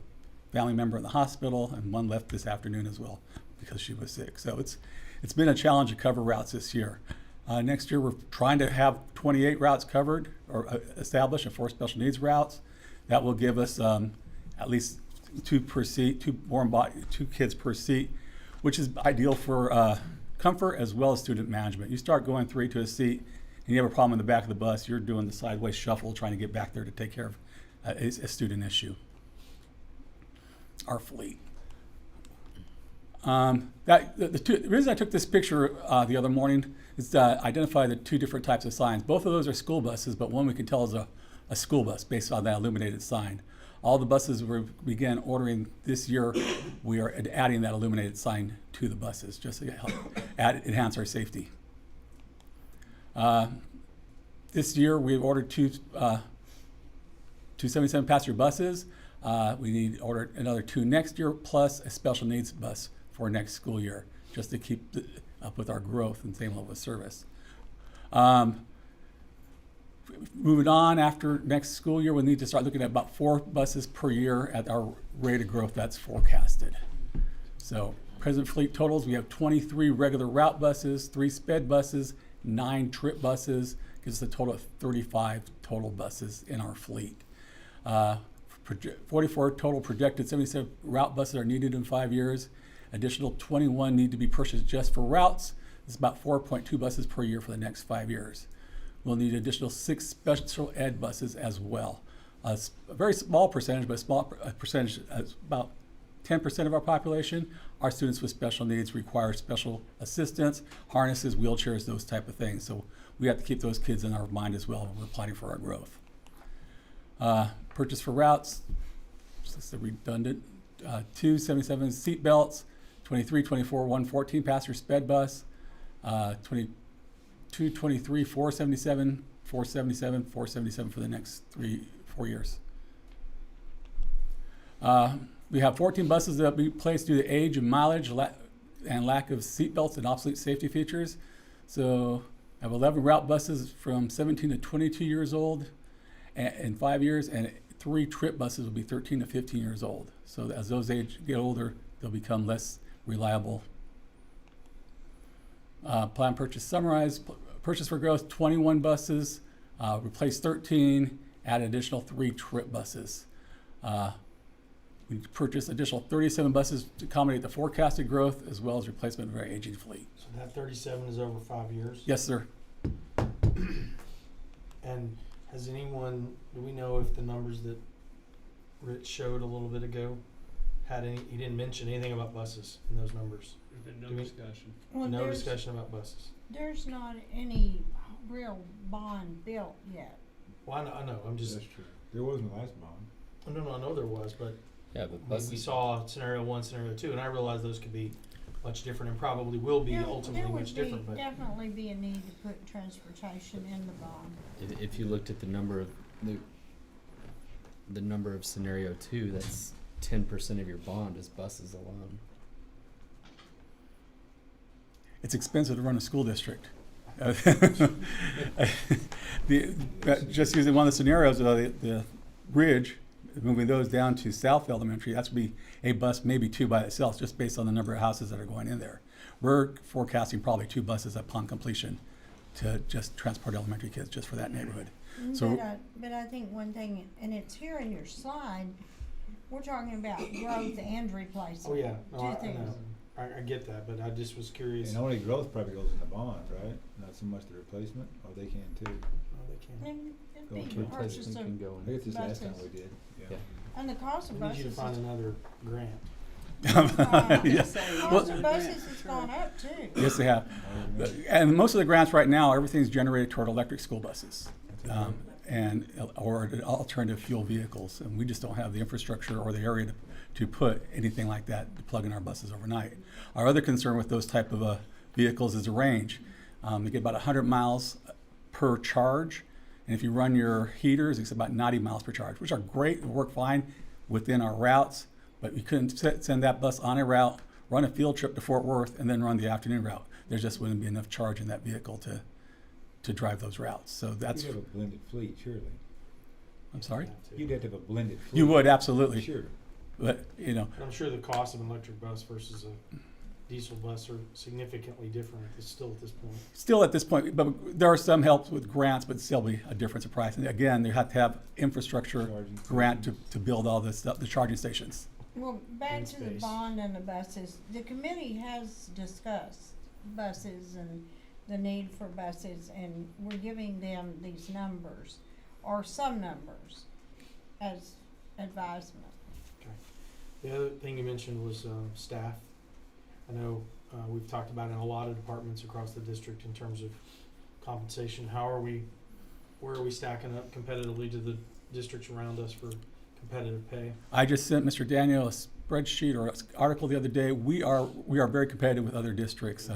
family member in the hospital, and one left this afternoon as well because she was sick. So it's been a challenge to cover routes this year. Next year, we're trying to have 28 routes covered or established and 4 special needs routes. That will give us at least 2 per seat, 2 kids per seat, which is ideal for comfort as well as student management. You start going 3 to a seat and you have a problem in the back of the bus, you're doing the sideways shuffle trying to get back there to take care of a student issue. Our fleet. The reason I took this picture the other morning is to identify the 2 different types of signs. Both of those are school buses, but one we can tell is a school bus based on that illuminated sign. All the buses we began ordering this year, we are adding that illuminated sign to the buses just to help enhance our safety. This year we've ordered 2 77 passenger buses. We need to order another 2 next year, plus a special needs bus for next school year, just to keep up with our growth and same level of service. Moving on, after next school year, we'll need to start looking at about 4 buses per year at our rate of growth that's forecasted. So present fleet totals, we have 23 regular route buses, 3 sped buses, 9 trip buses, gives us a total of 35 total buses in our fleet. 44 total projected 77 route buses are needed in 5 years. Additional 21 need to be purchased just for routes. It's about 4.2 buses per year for the next 5 years. We'll need additional 6 special ed buses as well. A very small percentage, but a small percentage, about 10% of our population. Our students with special needs require special assistance, harnesses, wheelchairs, those type of things. So we have to keep those kids in our mind as well when we're planning for our growth. Purchase for routes, just a redundant, 2 77 seat belts, 23, 24, 114 passenger sped bus, 22, 23, 477, 477, 477 for the next 4 years. We have 14 buses that will be placed due to age and mileage and lack of seat belts and obsolete safety features. So I have 11 route buses from 17 to 22 years old in 5 years, and 3 trip buses will be 13 to 15 years old. So as those get older, they'll become less reliable. Plan purchase summarized. Purchase for growth, 21 buses, replace 13, add additional 3 trip buses. We purchased additional 37 buses to accommodate the forecasted growth as well as replacement of our aging fleet. So that 37 is over 5 years? Yes, sir. And has anyone, do we know if the numbers that Rich showed a little bit ago had any, he didn't mention anything about buses in those numbers? There's been no discussion. Well, No there's- discussion about buses. There's not any real bond built yet. Well, I know, I'm just, That's true. There wasn't the last bond. no, I know there was, but Yeah, but we saw scenario 1, scenario 2, and I realize those could be much different and probably will be ultimately much different, but. Definitely be a need to put transportation in the bond. if you looked at the number of the number of scenario 2, that's 10% of your bond is buses alone. It's expensive to run a school district. Just using one of the scenarios, the bridge, moving those down to South Elementary, that's be a bus, maybe 2 by itself, just based on the number of houses that are going in there. We're forecasting probably 2 buses upon completion to just transport elementary kids just for that neighborhood. So, But I think one thing, and it's here in your slide, we're talking about growth and replacement. Oh, yeah, no, Two I things. know. I get that, but I just was curious. And only growth probably goes in the bond, right? Not so much the replacement, or they can too. No, they can't. And it'd Go be through purchase Replacement of can go I guess this last time buses. we did. Yeah. And the cost of We need you to buses find is, another grant. yes. cost of buses has gone up too. Yes, they have. And most of the grants right now, everything's generated toward electric school buses. or alternative fuel vehicles. And we just don't have the infrastructure or the area to put anything like that to plug in our buses overnight. Our other concern with those type of vehicles is the range. They get about 100 miles per charge. And if you run your heaters, it's about 90 miles per charge, which are great and work fine within our routes. But we couldn't send that bus on a route, run a field trip to Fort Worth, and then run the afternoon route. There just wouldn't be enough charge in that vehicle to drive those routes. So that's. You'd have a blended fleet, surely. I'm sorry? You'd have to have a blended fleet. You would, absolutely. Sure. But, you know. I'm sure the cost of an electric bus versus a diesel bus are significantly different still at this point. Still at this point, but there are some helps with grants, but still be a difference in price. And again, they have to have infrastructure grant to build all this stuff, the charging stations. Well, back to the bond and the buses, the committee has discussed buses and the need for buses, and we're giving them these numbers, or some numbers, as advisement. Okay. The other thing you mentioned was staff. I know we've talked about in a lot of departments across the district in terms of compensation. Where are we stacking up competitively to the districts around us for competitive pay? I just sent Mr. Daniel a spreadsheet or article the other day. We are very competitive with other districts.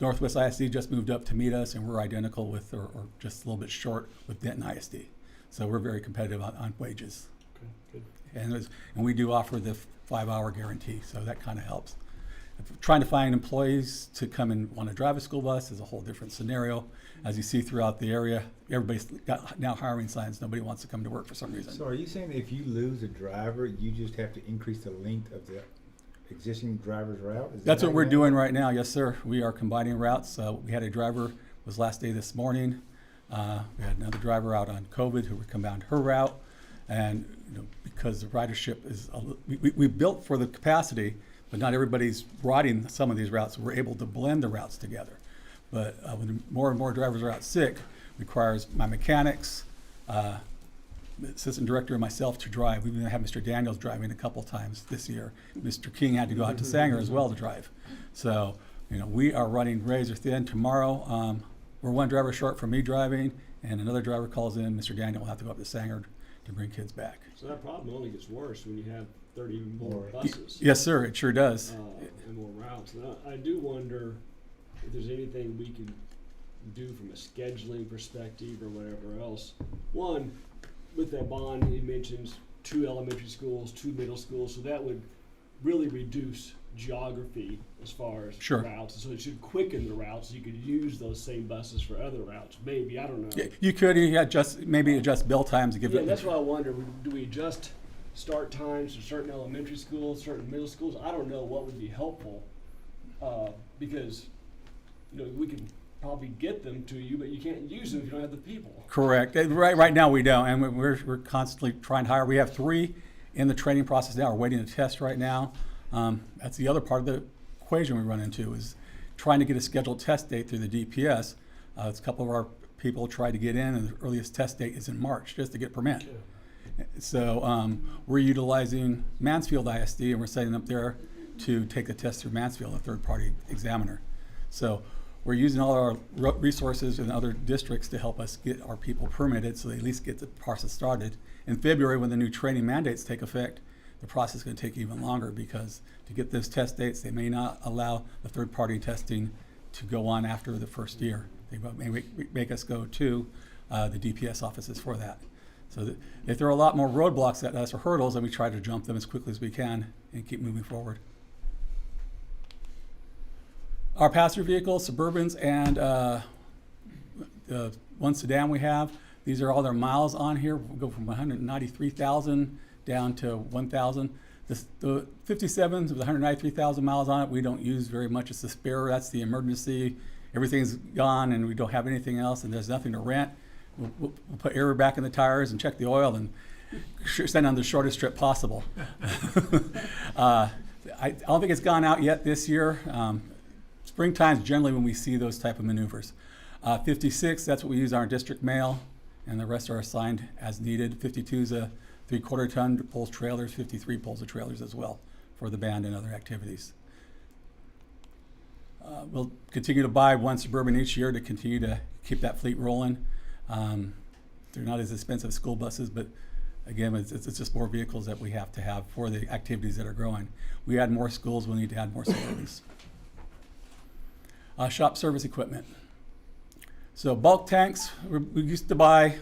Northwest ISD just moved up to meet us, and we're identical with, or just a little bit short with Denton ISD. So we're very competitive on wages. Okay, good. And we do offer the 5-hour guarantee, so that kind of helps. Trying to find employees to come and want to drive a school bus is a whole different scenario. As you see throughout the area, everybody's got now hiring signs. Nobody wants to come to work for some reason. So are you saying that if you lose a driver, you just have to increase the length of the existing driver's route? That's what we're doing right now. Yes, sir. We are combining routes. We had a driver, was last day this morning. We had another driver out on COVID who would come down her route. And because the ridership is, we built for the capacity, but not everybody's riding some of these routes. We're able to blend the routes together. But when more and more drivers are out sick, requires my mechanics, assistant director, and myself to drive. We've even had Mr. Daniels driving a couple times this year. Mr. King had to go out to Sanger as well to drive. So, we are running razor thin. Tomorrow, we're one driver short from me driving, and another driver calls in. Mr. Daniel will have to go up to Sanger to bring kids back. So that problem only gets worse when you have 30 more buses. Yes, sir, it sure does. And more routes. Now, I do wonder if there's anything we can do from a scheduling perspective or whatever else. One, with that bond, he mentions 2 elementary schools, 2 middle schools, so that would really reduce geography as far as routes. So it should quicken the routes. You could use those same buses for other routes. Maybe, I don't know. Yeah, you could adjust bill times to give it. Yeah, that's what I wonder. Do we adjust start times for certain elementary schools, certain middle schools? I don't know what would be helpful because we can probably get them to you, but you can't use them if you don't have the people. Correct. Right now we don't, and we're constantly trying to hire. We have 3 in the training process now. We're waiting to test right now. That's the other part of the equation we run into is trying to get a scheduled test date through the DPS. A couple of our people tried to get in, and the earliest test date is in March just to get permit. So we're utilizing Mansfield ISD, and we're setting up there to take the test through Mansfield, a third-party examiner. So we're using all our resources in other districts to help us get our people permitted so they at least get the process started. In February, when the new training mandates take effect, the process is going to take even longer because to get those test dates, they may not allow the third-party testing to go on after the first year. They may make us go to the DPS offices for that. So if there are a lot more roadblocks at us or hurdles, then we try to jump them as quickly as we can and keep moving forward. Our passenger vehicles, Suburbans, and the one sedan we have, these are all their miles on here. We'll go from 193,000 down to 1,000. The 57s with 193,000 miles on it, we don't use very much. It's the spare. That's the emergency. Everything's gone and we don't have anything else and there's nothing to rent. We'll put air back in the tires and check the oil and send on the shortest trip possible. I don't think it's gone out yet this year. Springtime's generally when we see those type of maneuvers. 56, that's what we use on our district mail, and the rest are assigned as needed. 52 is a 3/4 ton, pulls trailers. 53 pulls the trailers as well for the band and other activities. We'll continue to buy one Suburban each year to continue to keep that fleet rolling. they're not as expensive as school buses, but again, it's just more vehicles that we have to have for the activities that are growing. We add more schools, we need to add more facilities. Shop service equipment. So bulk tanks, we used to buy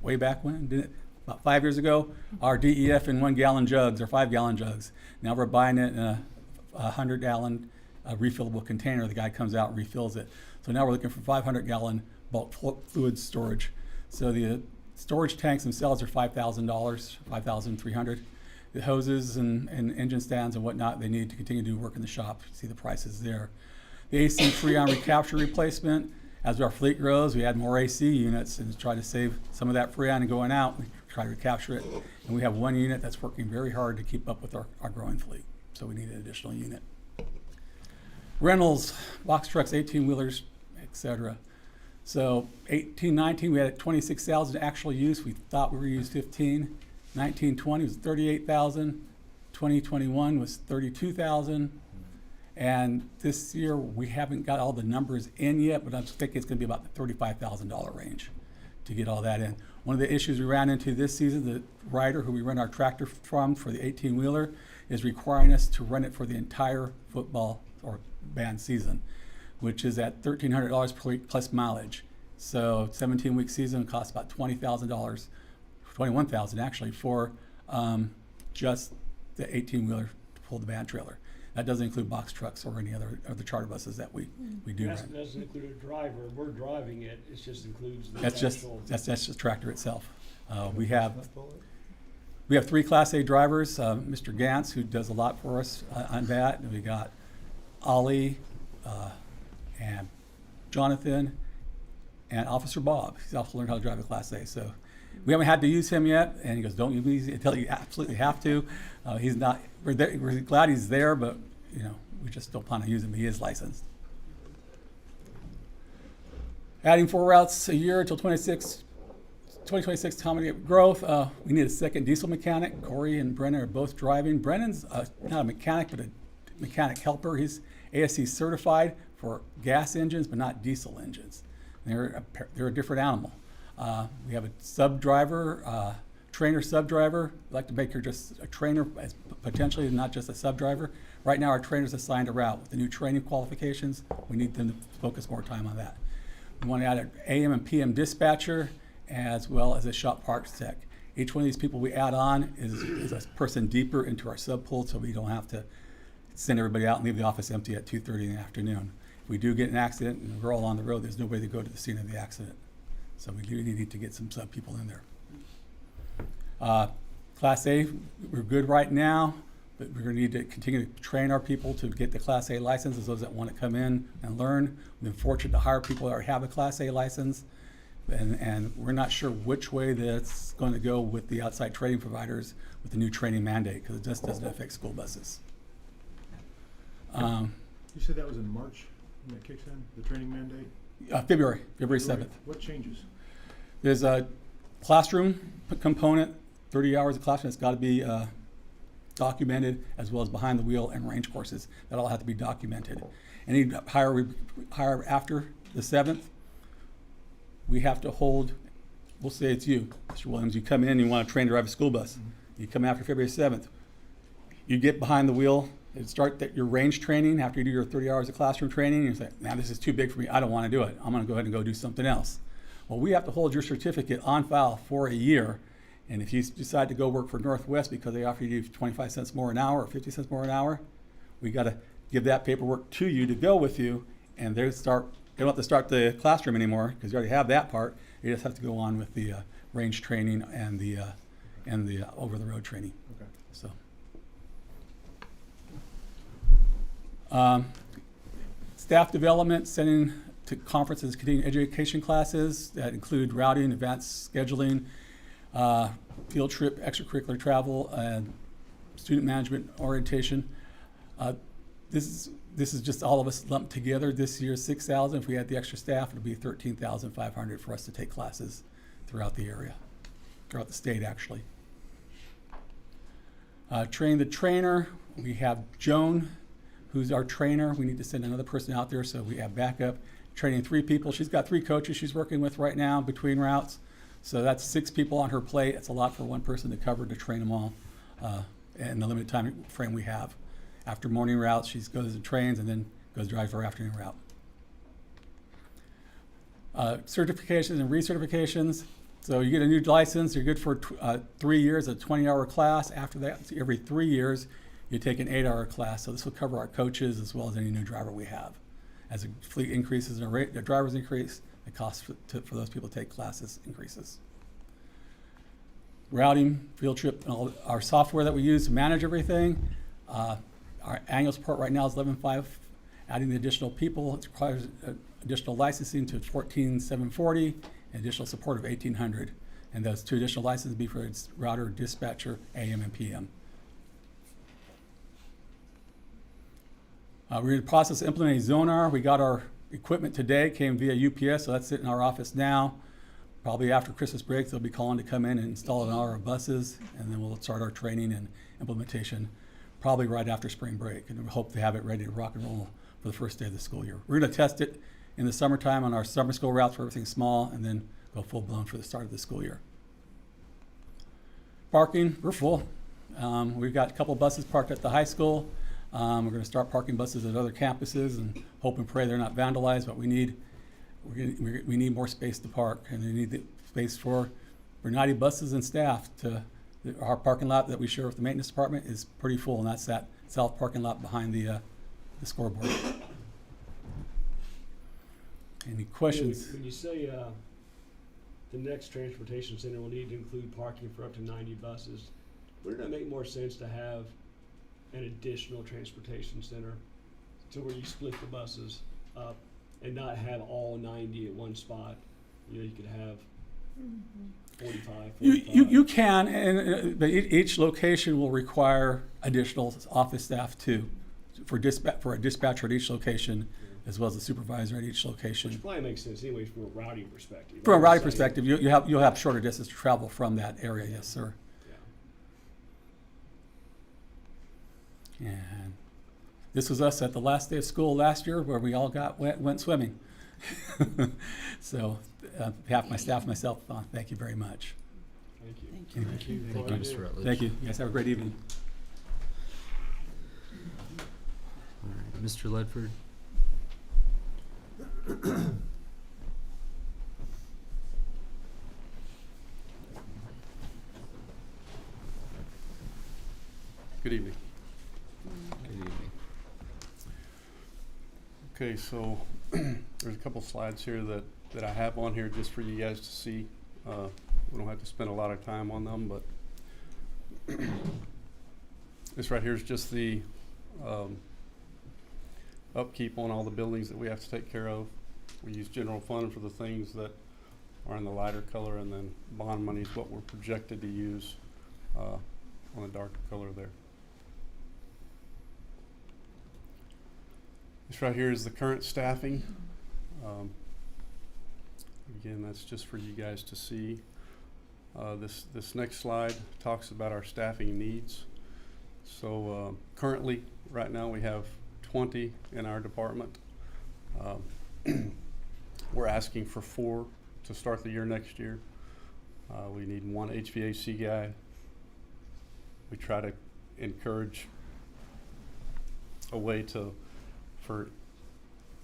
way back when, didn't it? About 5 years ago, our DEF in 1 gallon jugs or 5 gallon jugs. Now we're buying it in a 100 gallon refillable container. The guy comes out and refills it. So now we're looking for 500 gallon bulk fluid storage. So the storage tanks themselves are $5,000, $5,300. The hoses and engine stands and whatnot, they need to continue to do work in the shop. You see the prices there. The AC Freon recapture replacement. As our fleet grows, we add more AC units and try to save some of that Freon and going out. We try to recapture it. And we have 1 unit that's working very hard to keep up with our growing fleet. So we need an additional unit. Rentals, box trucks, 18-wheelers, etc. So 18-19, we had 26,000 actual use. We thought we were used 15. 19-20 was 38,000. 2021 was 32,000. And this year, we haven't got all the numbers in yet, but I'm thinking it's going to be about the $35,000 range to get all that in. One of the issues we ran into this season, the rider who we run our tractor from for the 18-wheeler is requiring us to run it for the entire football or band season, which is at $1,300 per week plus mileage. So 17-week season costs about $20,000, $21,000 actually for just the 18-wheeler to pull the band trailer. That doesn't include box trucks or any other of the charter buses that we do rent. That doesn't include a driver. We're driving it. It just includes the That's actual. just the tractor itself. We have 3 Class A drivers. Mr. Gantz, who does a lot for us on that. And we got Ollie and Jonathan and Officer Bob. He's also learned how to drive a Class A. So we haven't had to use him yet. And he goes, "Don't use me until you absolutely have to." He's not. We're glad he's there, but we just don't plan on using him. He is licensed. Adding 4 routes a year until 2026 to accommodate growth. We need a second diesel mechanic. Corey and Brennan are both driving. Brennan's not a mechanic, but a mechanic helper. He's AISD certified for gas engines, but not diesel engines. They're a different animal. We have a sub-driver, trainer sub-driver. I'd like to make her just a trainer, as potentially not just a sub-driver. Right now our trainer's assigned a route. With the new training qualifications, we need them to focus more time on that. We want to add an AM and PM dispatcher as well as a shop parts tech. Each one of these people we add on is a person deeper into our sub-pool, so we don't have to send everybody out and leave the office empty at 2:30 in the afternoon. If we do get an accident and we're all on the road, there's nobody to go to the scene of the accident. So we do need to get some sub people in there. Class A, we're good right now, but we're going to need to continue to train our people to get the Class A licenses, those that want to come in and learn. We've been fortunate to hire people that already have a Class A license, and we're not sure which way that's going to go with the outside training providers with the new training mandate, because it just doesn't affect school buses. You said that was in March when that kicks in, the training mandate? February 7th. What changes? There's a classroom component, 30 hours of classroom. It's got to be documented, as well as behind the wheel and range courses. That all have to be documented. Any hire we hire after the 7th, we have to hold, we'll say it's you, Mr. Williams, you come in and you want to train to drive a school bus. You come after February 7th. You get behind the wheel and start your range training after you do your 30 hours of classroom training. You say, "Now this is too big for me. I don't want to do it. I'm going to go ahead and go do something else." Well, we have to hold your certificate on file for a year. And if you decide to go work for Northwest because they offer you 25 cents more an hour or 50 cents more an hour, we got to give that paperwork to you to go with you. And they don't have to start the classroom anymore because you already have that part. You just have to go on with the range training and the over-the-road training. Okay. So. Staff development, sending to conferences, continuing education classes that include routing, advanced scheduling, field trip, extracurricular travel, and student management orientation. This is just all of us lumped together. This year, 6,000. If we had the extra staff, it would be 13,500 for us to take classes throughout the area, throughout the state, actually. Train the trainer. We have Joan, who's our trainer. We need to send another person out there so we have backup. Training 3 people. She's got 3 coaches she's working with right now between routes. So that's 6 people on her plate. It's a lot for one person to cover to train them all in the limited time frame we have. After morning routes, she goes and trains and then goes drive her afternoon route. Certifications and recertifications. So you get a new license, you're good for 3 years, a 20-hour class. After that, every 3 years, you take an 8-hour class. So this will cover our coaches as well as any new driver we have. As the fleet increases and the drivers increase, the cost for those people to take classes increases. Routing, field trip, and all our software that we use to manage everything. Our annual support right now is 11.5. Adding the additional people, it requires additional licensing to 14,740 and additional support of 1,800. And those 2 additional licenses be for its router, dispatcher, AM, and PM. We're in the process of implementing Zonar. We got our equipment today, came via UPS, so that's sitting in our office now. Probably after Christmas break, they'll be calling to come in and install it on our buses, and then we'll start our training and implementation probably right after spring break, and we hope to have it ready to rock and roll for the first day of the school year. We're going to test it in the summertime on our summer school routes for everything small, and then go full blown for the start of the school year. Parking, we're full. We've got a couple buses parked at the high school. We're going to start parking buses at other campuses and hope and pray they're not vandalized, but we need more space to park, and we need the space for 90 buses and staff. Our parking lot that we share with the maintenance department is pretty full, and that's that south parking lot behind the scoreboard. Any questions? When you say the next transportation center will need to include parking for up to 90 buses, wouldn't it make more sense to have an additional transportation center to where you split the buses up and not have all 90 at one spot? You know, you could have 45. You can, but each location will require additional office staff too, for a dispatcher at each location, as well as a supervisor at each location. Which probably makes sense anyway from a routing perspective. From a routing perspective, you'll have shorter distance to travel from that area, yes, sir. And this was us at the last day of school last year, where we all went swimming. So, behalf of my staff and myself, thank you very much. Thank you. Thank you. Thank you, Mr. Rutledge. Thank you. You guys have a great evening. All right, Mr. Ledford. Good evening. Good evening. Okay, so there's a couple slides here that I have on here just for you guys to see. We don't have to spend a lot of time on them, but this right here is just the upkeep on all the buildings that we have to take care of. We use general fund for the things that are in the lighter color, and then bond money is what we're projected to use on the darker color there. This right here is the current staffing. Again, that's just for you guys to see. This next slide talks about our staffing needs. So currently, right now, we have 20 in our department. We're asking for 4 to start the year next year. We need 1 HVAC guy. We try to encourage a way for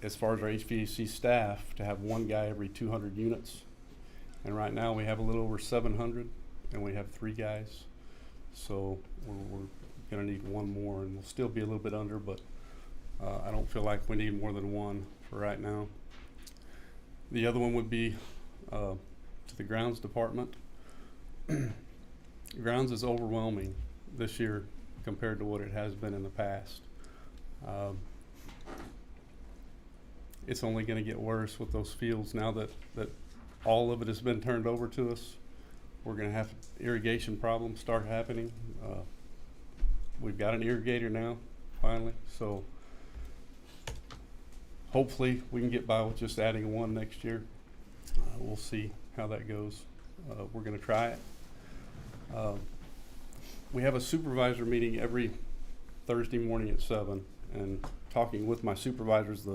as far as our HVAC staff, to have 1 guy every 200 units. And right now we have a little over 700, and we have 3 guys. So we're gonna need 1 more, and we'll still be a little bit under, but I don't feel like we need more than 1 for right now. The other one would be to the grounds department. Grounds is overwhelming this year compared to what it has been in the past. It's only going to get worse with those fields now that all of it has been turned over to us. We're going to have irrigation problems start happening. We've got an irrigator now, finally, so hopefully we can get by with just adding 1 next year. We'll see how that goes. We're going to try it. We have a supervisor meeting every Thursday morning at 7, and talking with my supervisors,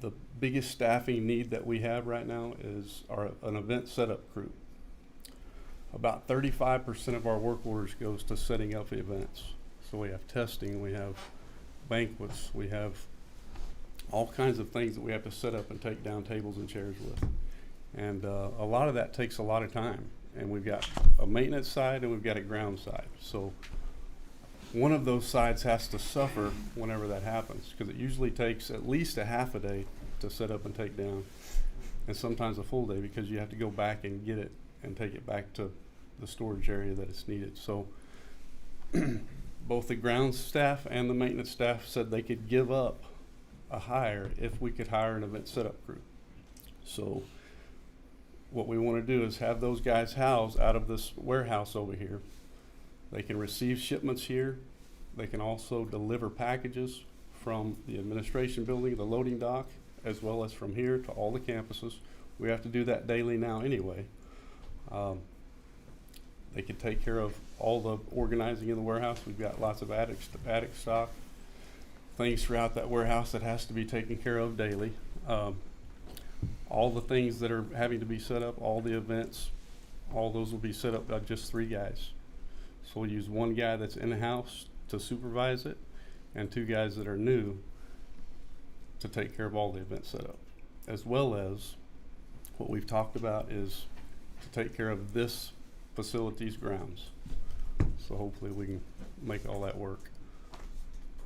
The biggest staffing need that we have right now is an event setup crew. About 35% of our work orders goes to setting up events. So we have testing, we have banquets, we have all kinds of things that we have to set up and take down tables and chairs with. And a lot of that takes a lot of time. And we've got a maintenance side and we've got a ground side. So one of those sides has to suffer whenever that happens, because it usually takes at least a half a day to set up and take down, and sometimes a full day, because you have to go back and get it and take it back to the storage area that it's needed. So both the ground staff and the maintenance staff said they could give up a hire if we could hire an event setup crew. So what we want to do is have those guys housed out of this warehouse over here. They can receive shipments here. They can also deliver packages from the administration building, the loading dock, as well as from here to all the campuses. We have to do that daily now anyway. They can take care of all the organizing in the warehouse. We've got lots of attic stock, things throughout that warehouse that has to be taken care of daily. All the things that are having to be set up, all the events, all those will be set up by just 3 guys. So we'll use 1 guy that's in the house to supervise it, and 2 guys that are new to take care of all the event setup. As well as what we've talked about is to take care of this facility's grounds. So hopefully we can make all that work.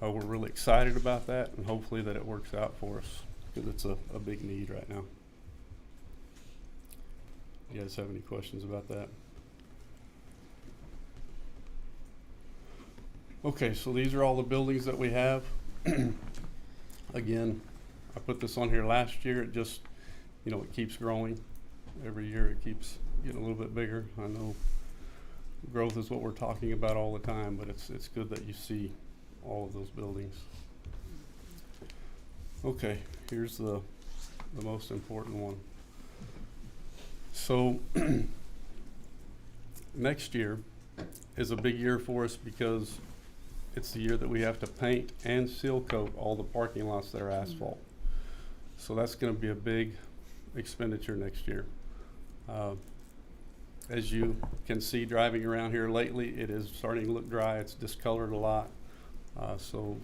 We're really excited about that, and hopefully that it works out for us, because it's a big need right now. You guys have any questions about that? Okay, so these are all the buildings that we have. Again, I put this on here last year. It just, it keeps growing. Every year it keeps getting a little bit bigger. I know growth is what we're talking about all the time, but it's good that you see all of those buildings. Okay, here's the most important one. So next year is a big year for us, because it's the year that we have to paint and seal coat all the parking lots that are asphalt. So that's going to be a big expenditure next year. As you can see driving around here lately, it is starting to look dry. It's discolored a lot. So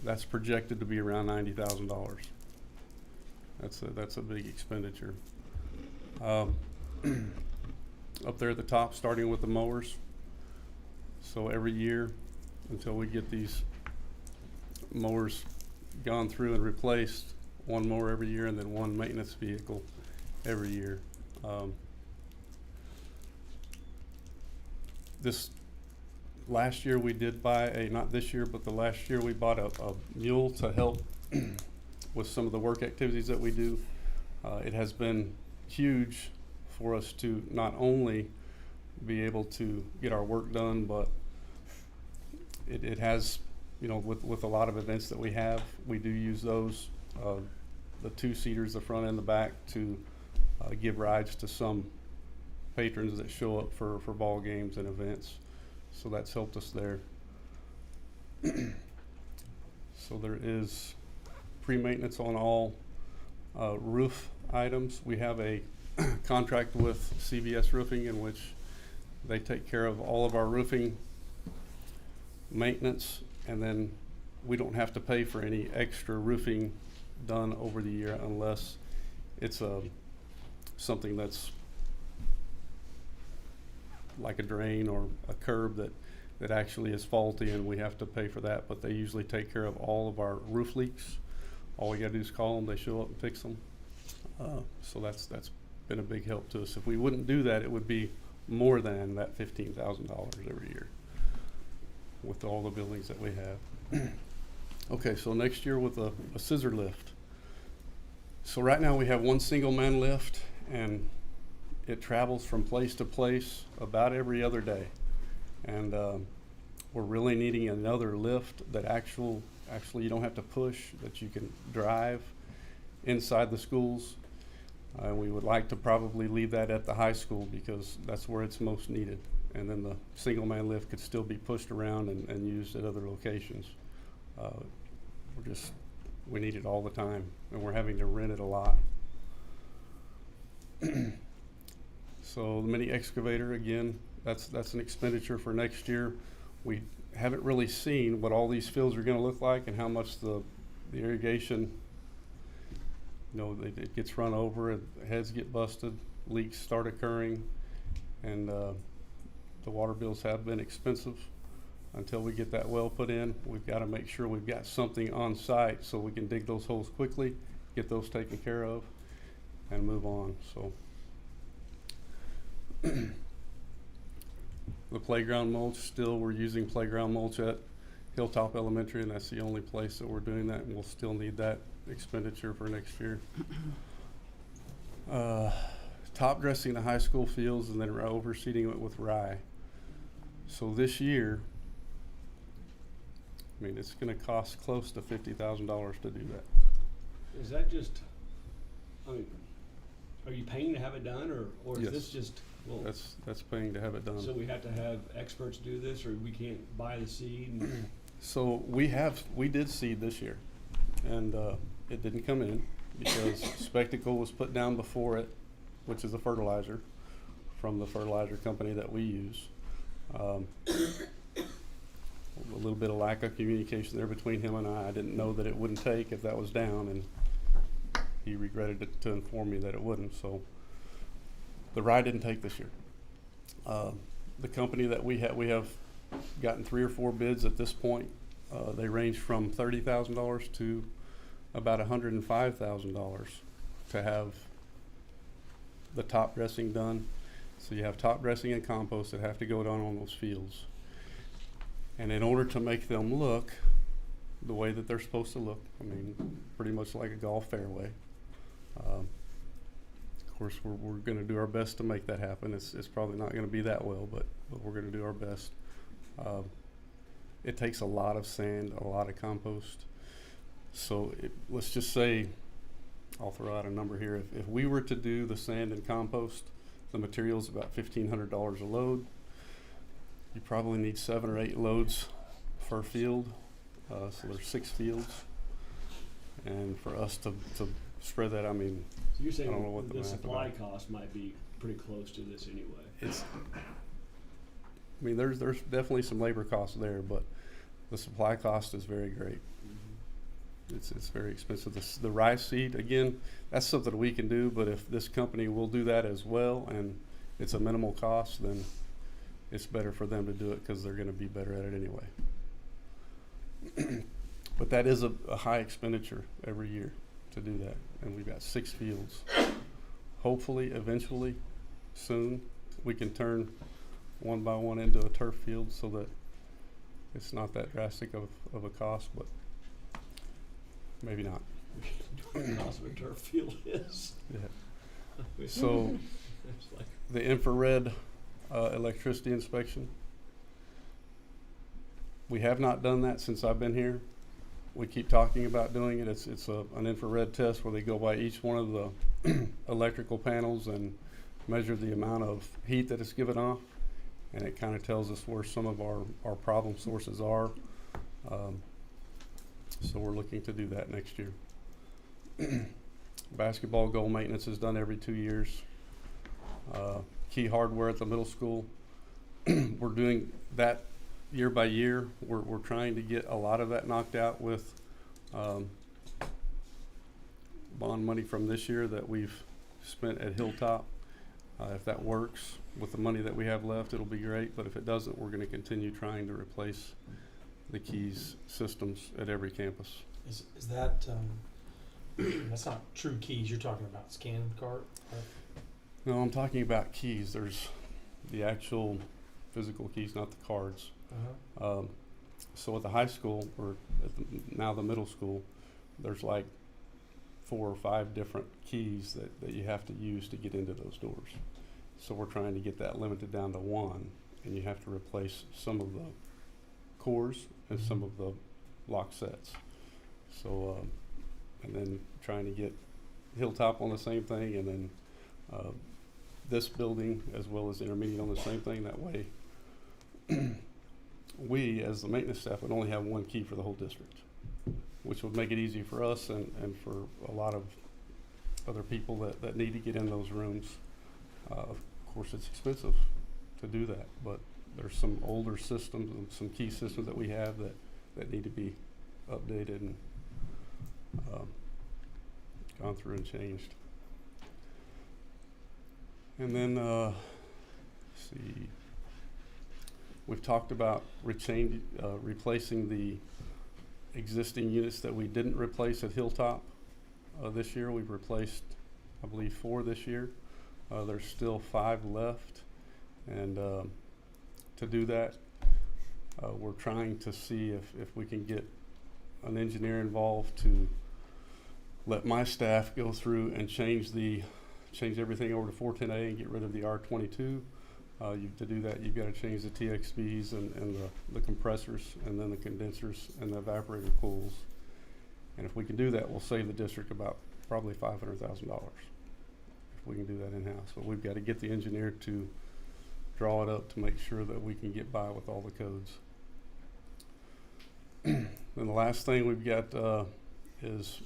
that's projected to be around $90,000. That's a big expenditure. Up there at the top, starting with the mowers. So every year, until we get these mowers gone through and replaced, 1 mower every year, and then 1 maintenance vehicle every year. This last year we did buy not this year, but the last year we bought a mule to help with some of the work activities that we do. It has been huge for us to not only be able to get our work done, but it has, with a lot of events that we have, we do use those, the 2-seaters, the front and the back, to give rides to some patrons that show up for ball games and events. So that's helped us there. So there is pre-maintenance on all roof items. We have a contract with CVS Roofing, in which they take care of all of our roofing maintenance, and then we don't have to pay for any extra roofing done over the year unless it's something that's like a drain or a curb that actually is faulty, and we have to pay for that. But they usually take care of all of our roof leaks. All we gotta do is call them, they show up and fix them. So that's been a big help to us. If we wouldn't do that, it would be more than that $15,000 every year with all the buildings that we have. Okay, so next year with a scissor lift. So right now we have 1 single man lift, and it travels from place to place about every other day. And we're really needing another lift that actually you don't have to push, that you can drive inside the schools. We would like to probably leave that at the high school, because that's where it's most needed. And then the single man lift could still be pushed around and used at other locations. We're just we need it all the time, and we're having to rent it a lot. So the mini excavator, again, that's an expenditure for next year. We haven't really seen what all these fields are gonna look like and how much the irrigation, you know, it gets run over, and heads get busted, leaks start occurring, and the water bills have been expensive. Until we get that well put in, we've got to make sure we've got something on site so we can dig those holes quickly, get those taken care of, and move on. So the playground mulch, still we're using playground mulch at Hilltop Elementary, and that's the only place that we're doing that, and we'll still need that expenditure for next year. Top dressing the high school fields and then overseeding it with rye. So this year, I mean, it's going to cost close to $50,000 to do that. Is that just, I mean, are you paying to have it done, or is Yes. this just, well, That's paying to have it done. so we have to have experts do this, or we can't buy the seed? And So we did seed this year, and it didn't come in because Spectacle was put down before it, which is a fertilizer from the fertilizer company that we use. A little bit of lack of communication there between him and I. I didn't know that it wouldn't take if that was down, and he regretted it to inform me that it wouldn't. So the rye didn't take this year. The company that we have gotten 3 or 4 bids at this point. They range from $30,000 to about $105,000 to have the top dressing done. So you have top dressing and compost that have to go down on those fields. And in order to make them look the way that they're supposed to look, I mean, pretty much like a golf fairway. Of course, we're going to do our best to make that happen. It's probably not going to be that well, but we're going to do our best. It takes a lot of sand, a lot of compost. So let's just say, I'll throw out a number here. If we were to do the sand and compost, the material is about $1,500 a load. You probably need 7 or 8 loads per field. So there's 6 fields. And for us to spread that, I mean, so you're saying I don't know what the the math supply about. cost might be pretty close to this anyway? I mean, there's definitely some labor costs there, but the supply cost is very great. It's very expensive. The rice seed, again, that's something we can do, but if this company will do that as well and it's a minimal cost, then it's better for them to do it because they're going to be better at it anyway. But that is a high expenditure every year to do that, and we've got 6 fields. Hopefully, eventually, soon, we can turn one by one into a turf field so that it's not that drastic of a cost, but maybe not. What the cost of a turf field is. Yeah. So It's like, the infrared electricity inspection, we have not done that since I've been here. We keep talking about doing it. It's an infrared test where they go by each one of the electrical panels and measure the amount of heat that it's given off, and it kind of tells us where some of our problem sources are. So we're looking to do that next year. Basketball goal maintenance is done every 2 years. Key hardware at the middle school, we're doing that year by year. We're trying to get a lot of that knocked out with bond money from this year that we've spent at Hilltop. If that works with the money that we have left, it'll be great. But if it doesn't, we're going to continue trying to replace the keys systems at every campus. Is that that's not true keys? You're talking about scan card? No, I'm talking about keys. There's the actual physical keys, not the cards. Uh-huh. So at the high school, or now the middle school, there's like 4 or 5 different keys that you have to use to get into those doors. So we're trying to get that limited down to 1, and you have to replace some of the cores and some of the lock sets. So, and then trying to get Hilltop on the same thing, and then this building as well as intermediate on the same thing. That way, we as the maintenance staff would only have 1 key for the whole district. which would make it easy for us and for a lot of other people that need to get in those rooms. Of course, it's expensive to do that, but there's some older systems and some key systems that we have that need to be updated and gone through and changed. And then, let's see, we've talked about replacing the existing units that we didn't replace at Hilltop this year. We've replaced, I believe, 4 this year. There's still 5 left, and to do that, we're trying to see if we can get an engineer involved to let my staff go through and change everything over to 410A and get rid of the R22. To do that, you've got to change the TXVs and the compressors, and then the condensers and the evaporator cools. And if we can do that, we'll save the district about probably $500,000 if we can do that in-house. But we've got to get the engineer to draw it up to make sure that we can get by with all the codes. Then the last thing we've got is,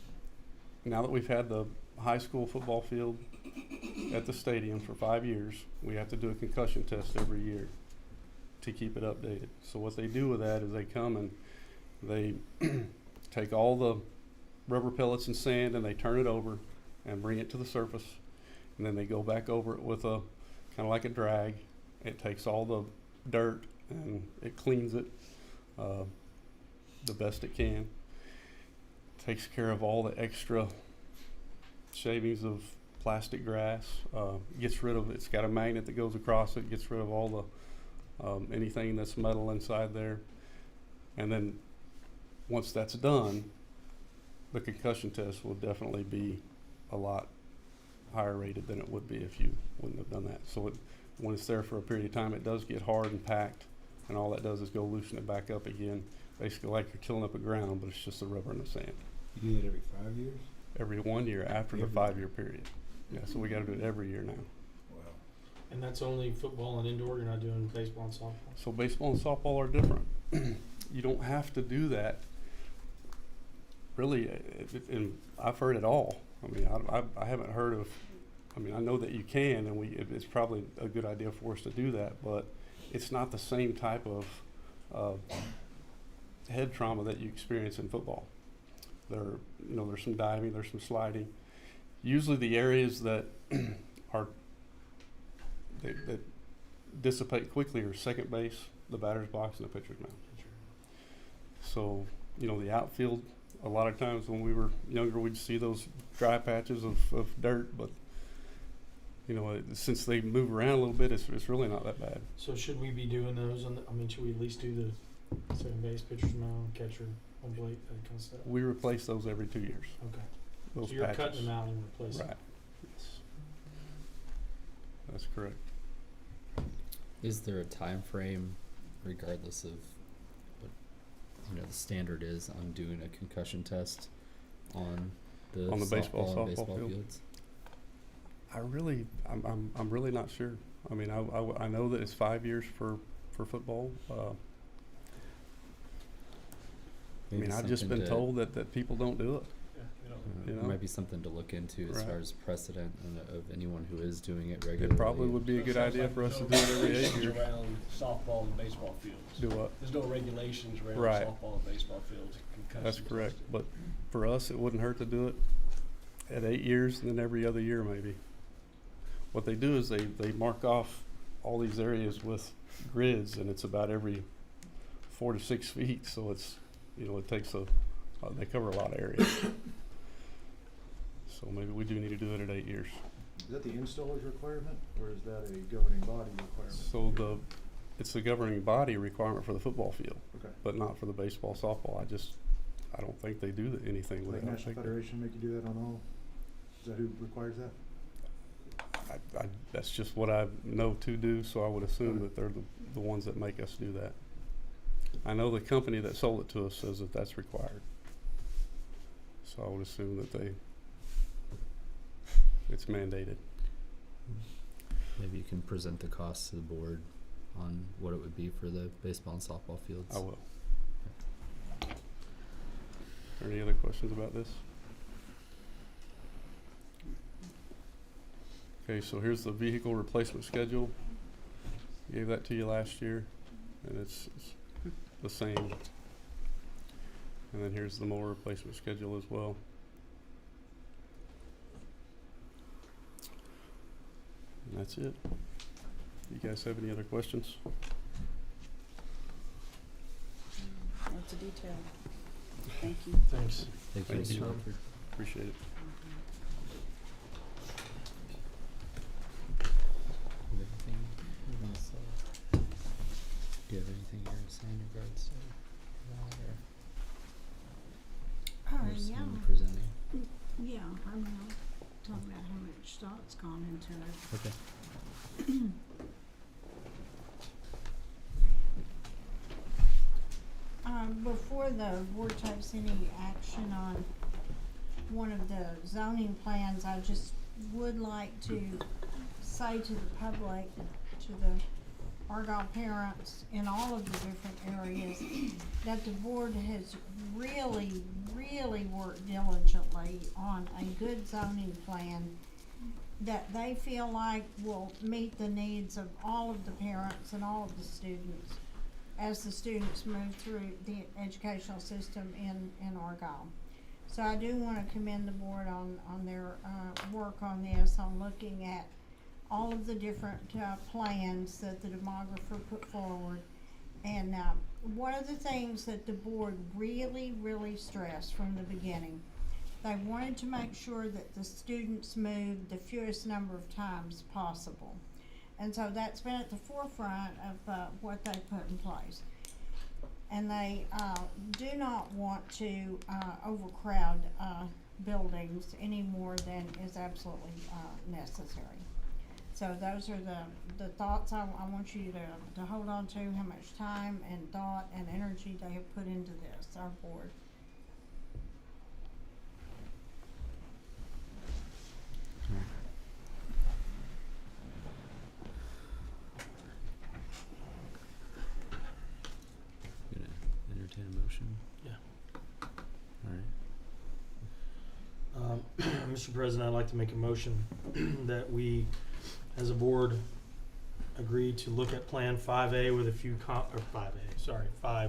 now that we've had the high school football field at the stadium for 5 years, we have to do a concussion test every year to keep it updated. So what they do with that is they come and they take all the rubber pellets and sand and they turn it over and bring it to the surface, and then they go back over it with a kind of like a drag. It takes all the dirt and it cleans it the best it can. Takes care of all the extra shavings of plastic grass, gets rid of, it's got a magnet that goes across it, gets rid of all the anything that's metal inside there. And then once that's done, the concussion test will definitely be a lot higher rated than it would be if you wouldn't have done that. So when it's there for a period of time, it does get hard and packed, and all that does is go loosen it back up again, basically like you're tilling up a ground, but it's just the rubber and the sand. You do that every 5 years? Every 1 year after the 5-year period. Yeah, so we got to do it every year now. Wow. And that's only football and indoor. You're not doing baseball and softball. So baseball and softball are different. You don't have to do that. Really, and I've heard it all. I mean, I haven't heard of. I mean, I know that you can, and it's probably a good idea for us to do that, but it's not the same type of head trauma that you experience in football. There's some diving, there's some sliding. Usually the areas that that dissipate quickly are second base, the batter's box, and the pitcher's mound. So, the outfield, a lot of times when we were younger, we'd see those dry patches of dirt, but since they move around a little bit, it's really not that bad. So should we be doing those? Should we at least do the second base, pitcher's mound, catcher, home plate, that kind of stuff? We replace those every 2 years. Okay. Those so you're patches. cutting them out and replacing Right. Yes. That's correct. Is there a time frame, regardless of what the standard is, on doing a concussion test on the baseball and baseball field? fields? I'm really not sure. I mean, I know that it's 5 years for football. I've just been told that people don't do it. It might be something to look into as far as precedent of anyone who is doing it regularly. It probably would be a good idea for us to do it every 8 years. Around softball and baseball fields. Do what? There's no regulations around softball and baseball fields. That's correct. But for us, it wouldn't hurt to do it at 8 years and then every other year maybe. What they do is they mark off all these areas with grids, and it's about every 4 to 6 feet. So it's, it takes they cover a lot of area. So maybe we do need to do it at 8 years. Is that the installer's requirement, or is that a governing body requirement? So it's the governing body requirement for the football field, Okay. but not for the baseball, softball. I don't think they do anything with Does it. the National Federation make you do that on all? Is that who requires that? That's just what I know to do, so I would assume that they're the ones that make us do that. I know the company that sold it to us says that that's required. So I would assume that it's mandated. Maybe you can present the costs to the board on what it would be for the baseball and softball fields. I will. there any other questions about this? Okay, so here's the vehicle replacement schedule. Gave that to you last year, and it's the same. And then here's the mower replacement schedule as well. And that's it. You guys have any other questions? Lots of detail. Thank you. Thanks. Thank you, Thank Mr. you. Rumford. Appreciate it. Do you have anything you're gonna say in regards to that, or Yeah. someone presenting? Yeah, I mean, I'll talk about how much thought's gone into it. Okay. Before the board takes any action on one of the zoning plans, I just would like to say to the public, to the Argyle parents in all of the different areas, that the board has really, really worked diligently on a good zoning plan that they feel like will meet the needs of all of the parents and all of the students as the students move through the educational system in Argyle. So I do want to commend the board on their work on this, on looking at all of the different plans that the demographer put forward. And one of the things that the board really, really stressed from the beginning, they wanted to make sure that the students moved the fewest number of times possible. And so that's been at the forefront of what they put in place. And they do not want to overcrowd buildings any more than is absolutely necessary. So those are the thoughts I want you to hold on to, how much time and thought and energy they have put into this, our board. Gonna entertain a motion? Yeah. All right. Mr. President, I'd like to make a motion that we, as a board, agree to look at Plan 5A with a few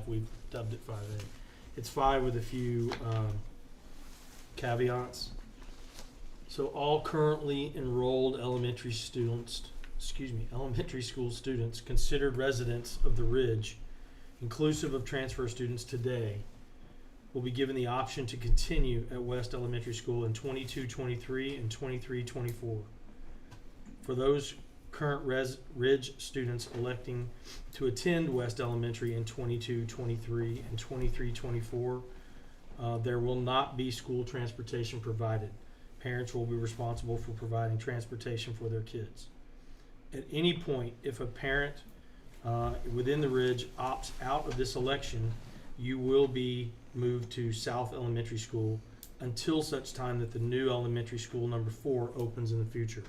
we've dubbed it 5A. It's 5 with a few caveats. So all currently enrolled elementary school students considered residents of the Ridge, inclusive of transfer students today, will be given the option to continue at West Elementary School in 22-23 and 23-24. For those current Ridge students electing to attend West Elementary in 22-23 and 23-24, there will not be school transportation provided. Parents will be responsible for providing transportation for their kids. At any point, if a parent within the Ridge opts out of this election, you will be moved to South Elementary School until such time that the new elementary school number 4 opens in the future.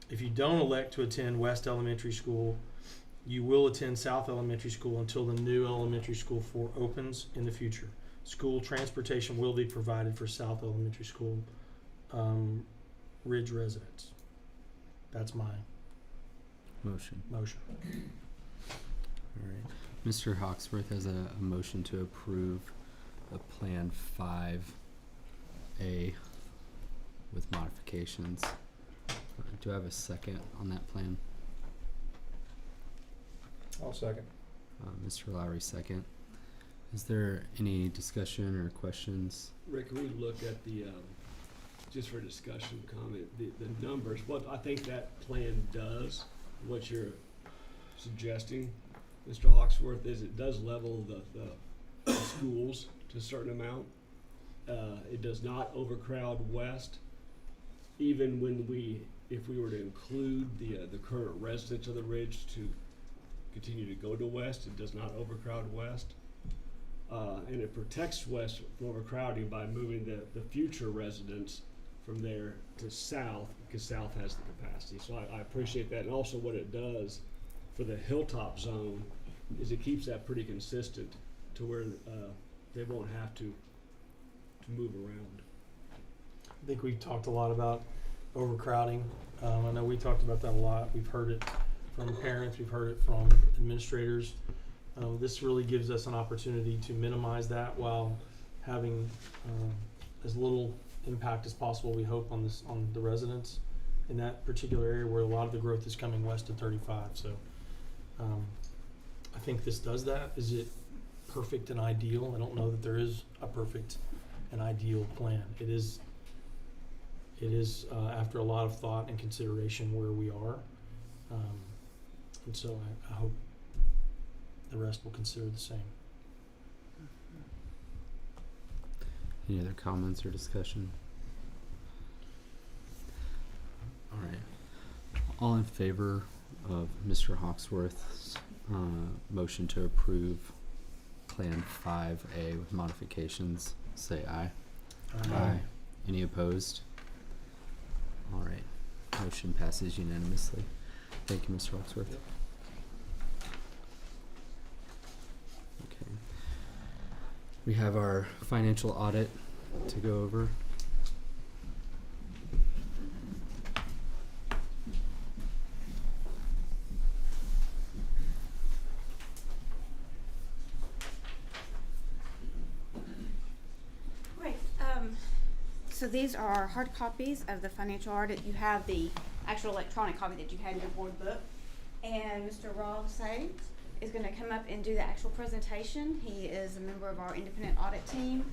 If you don't elect to attend West Elementary School, you will attend South Elementary School until the new elementary school 4 opens in the future. School transportation will be provided for South Elementary School Ridge residents. That's my Motion. motion. All right. Mr. Hawksworth has a motion to approve the Plan 5A with modifications. Do I have a second on that plan? I'll second. Mr. Lowry, second. Is there any discussion or questions? Rick, can we look at the, just for discussion comment, the numbers, what I think that plan does, what you're suggesting, Mr. Hawksworth, is it does level the schools to a certain amount. It does not overcrowd West, even when if we were to include the current residents of the Ridge to continue to go to West, it does not overcrowd West. And it protects West from overcrowding by moving the future residents from there to South, because South has the capacity. So I appreciate that. And also what it does for the Hilltop zone is it keeps that pretty consistent to where they won't have to move around. I think we've talked a lot about overcrowding. I know we talked about that a lot. We've heard it from parents, we've heard it from administrators. This really gives us an opportunity to minimize that while having as little impact as possible, we hope, on the residents in that particular area where a lot of the growth is coming west of 35. So I think this does that. Is it perfect and ideal? I don't know that there is a perfect and ideal plan. It is after a lot of thought and consideration where we are. And so I hope the rest will consider the same. Any other comments or discussion? All right. All in favor of Mr. Hawksworth's motion to approve Plan 5A with modifications, say aye. Aye. Any opposed? All right. Motion passes unanimously. Thank you, Mr. Hawksworth. Yep. Okay. We have our financial audit to go over. Right. So these are hard copies of the financial audit. You have the actual electronic copy that you had in your board book. And Mr. Rob Say is going to come up and do the actual presentation. He is a member of our independent audit team.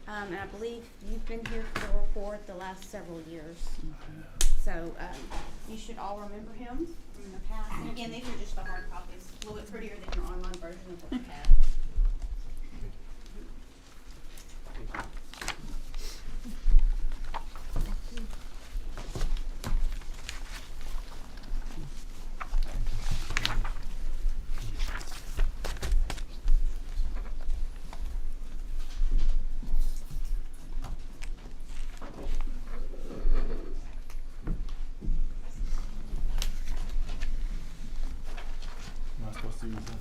And I believe you've been here for the report the last several years. So you should all remember him from the past. And again, these are just the hard copies. A little bit prettier than your online version of what you have.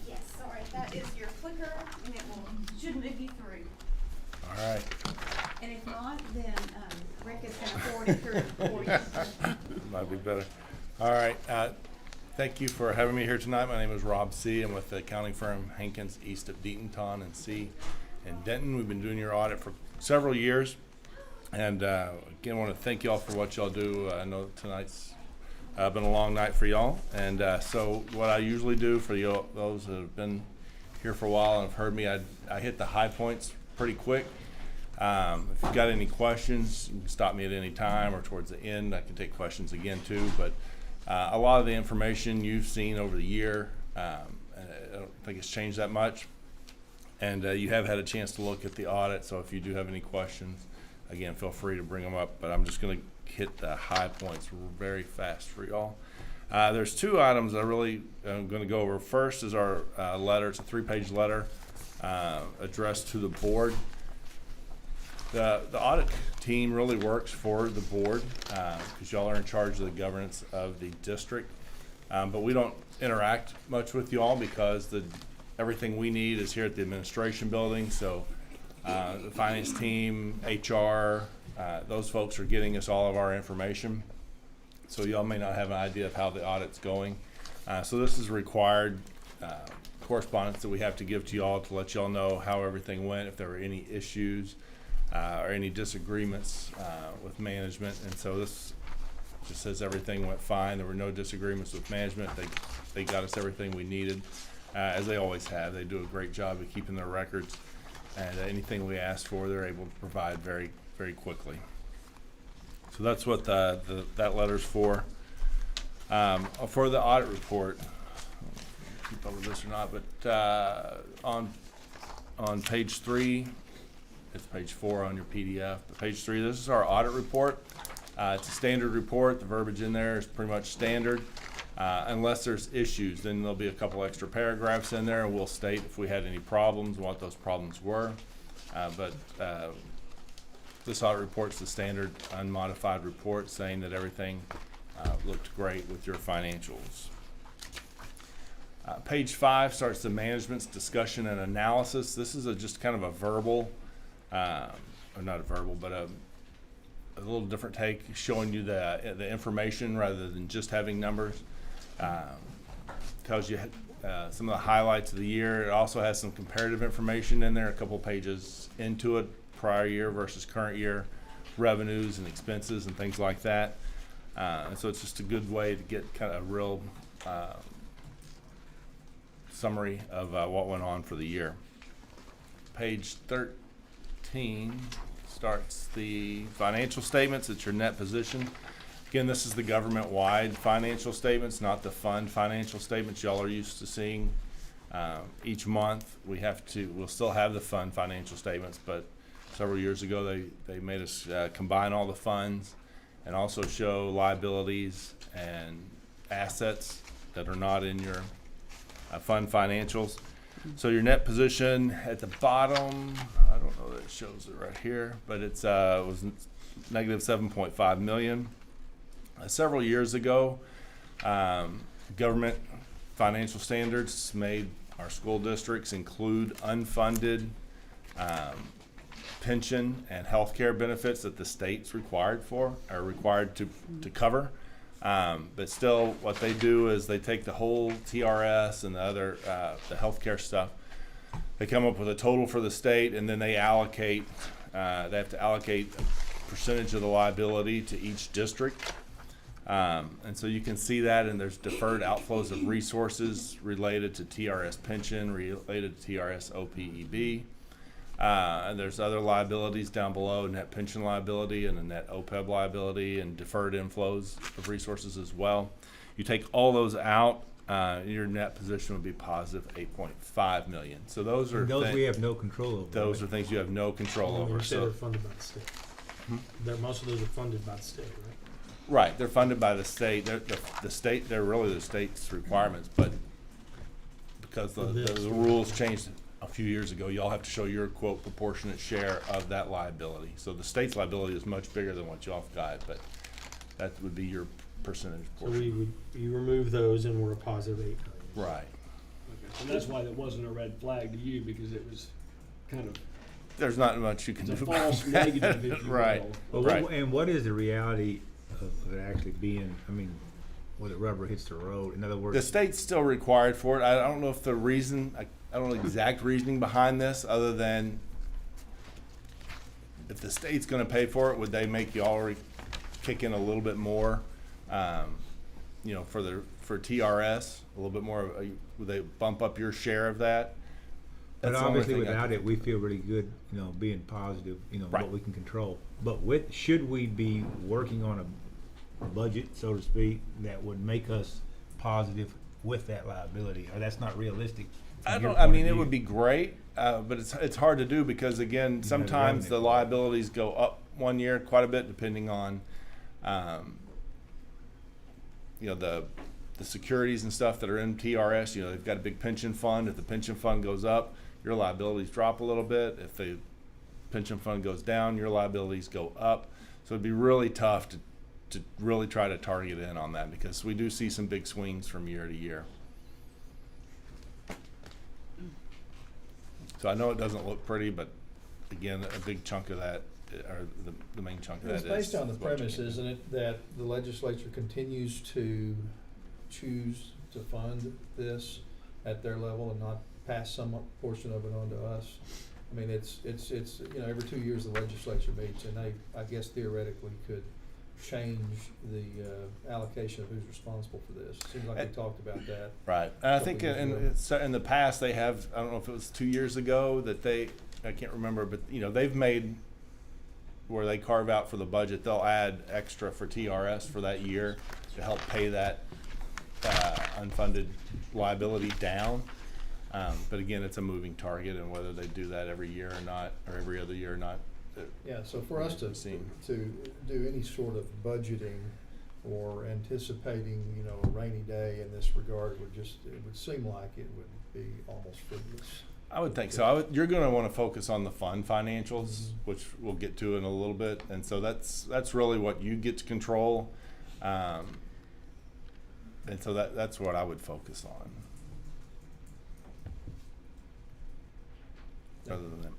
Yes, sorry, that is your clicker, and it should move you through. All right. And if not, then Rick is going to forward it through for you. Might be better. All right. Thank you for having me here tonight. My name is Rob C. I'm with the accounting firm Hankins, east of Deatonton and C. in Denton. We've been doing your audit for several years. And again, I want to thank y'all for what y'all do. I know tonight's been a long night for y'all. And so what I usually do for you, those that have been here for a while and have heard me, I hit the high points pretty quick. If you've got any questions, you can stop me at any time, or towards the end I can take questions again too. But a lot of the information you've seen over the year, I don't think it's changed that much. And you have had a chance to look at the audit, so if you do have any questions, again, feel free to bring them up. But I'm just going to hit the high points very fast for y'all. There's two items I really am going to go over. First is our letter. It's a 3-page letter addressed to the board. The audit team really works for the board because y'all are in charge of the governance of the district. But we don't interact much with y'all because everything we need is here at the administration building. So the finance team, HR, those folks are getting us all of our information. So y'all may not have an idea of how the audit's going. So this is required correspondence that we have to give to y'all to let y'all know how everything went, if there were any issues or any disagreements with management. And so this just says everything went fine. There were no disagreements with management. They got us everything we needed, as they always have. They do a great job of keeping their records, and anything we ask for, they're able to provide very, very quickly. So that's what that letter's for. For the audit report, keep up with this or not, but on page 3, it's page 4 on your PDF. But page 3, this is our audit report. It's a standard report. The verbiage in there is pretty much standard. Unless there's issues, then there'll be a couple extra paragraphs in there, and we'll state if we had any problems and what those problems were. But this audit report's the standard unmodified report saying that everything looked great with your financials. Page 5 starts the management's discussion and analysis. This is just kind of a verbal or not a verbal, but a little different take, showing you the information rather than just having numbers. Tells you some of the highlights of the year. It also has some comparative information in there, a couple pages into it, prior year versus current year, revenues and expenses and things like that. And so it's just a good way to get kind of a real summary of what went on for the year. Page 13 starts the financial statements. It's your net position. Again, this is the government-wide financial statements, not the fund financial statements y'all are used to seeing. Each month we'll still have the fund financial statements, but several years ago they made us combine all the funds and also show liabilities and assets that are not in your fund financials. So your net position at the bottom, I don't know that it shows it right here, but it was negative 7.5 million. Several years ago, government financial standards made our school districts include unfunded pension and health care benefits that the state's required to cover. But still, what they do is they take the whole TRS and the other the healthcare stuff. They come up with a total for the state, and then they allocate. They have to allocate a percentage of the liability to each district, and so you can see that. And there's deferred outflows of resources related to TRS pension, related to TRS OPEB. And there's other liabilities down below, net pension liability and a net OPEB liability and deferred inflows of resources as well. You take all those out, your net position would be positive 8.5 million. So those are we have no control over. Those are things you have no control over. You say they're funded by the state. Most of those are funded by the state, right? Right, they're funded by the state. They're really the state's requirements, but because the rules changed a few years ago, y'all have to show your quote proportionate share of that liability. So the state's liability is much bigger than what y'all have got, but that would be your percentage portion. So you remove those and we're a positive 8 million. Right. Okay. And that's why that wasn't a red flag to you, because it was kind of, there's not much you can do it's a about false that. negative, if you Right. will. Well, Right. and what is the reality of it actually being, where the rubber hits the road? In other words, The state's still required for it. I don't know if the reason, I don't know the exact reasoning behind this, other than if the state's gonna pay for it, would they make you all kick in a little bit more, for TRS, a little bit more, would they bump up your share of that? but That's the only obviously thing without it, we feel really good, being positive, Right. what we can control. But should we be working on a budget, so to speak, that would make us positive with that liability, or that's not realistic? It would be great, but it's hard to do because, again, sometimes the liabilities go up one year quite a bit depending on, the securities and stuff that are in TRS. They've got a big pension fund. If the pension fund goes up, your liabilities drop a little bit. If the pension fund goes down, your liabilities go up. So it'd be really tough to really try to target in on that, because we do see some big swings from year to year. So I know it doesn't look pretty, but again, a big chunk of that, or the main chunk of that It's is based on the what you premise, can do. isn't it, that the legislature continues to choose to fund this at their level and not pass some portion of it on to us? It's every 2 years the legislature meets, and they, I guess theoretically, could change the allocation of who's responsible for this. Seems like we talked about that. Right. And I think in the past they have, I don't know if it was 2 years ago that I can't remember, but they've made where they carve out for the budget, they'll add extra for TRS for that year to help pay that unfunded liability down. But again, it's a moving target, and whether they do that every year or not, or every other year or not. Yeah, so for us to do any sort of budgeting or anticipating, a rainy day in this regard it would seem like it would be almost frivolous. I would think so. You're going to want to focus on the fund financials, which we'll get to in a little bit, and so that's really what you get to control, and so that's what I would focus on. Other than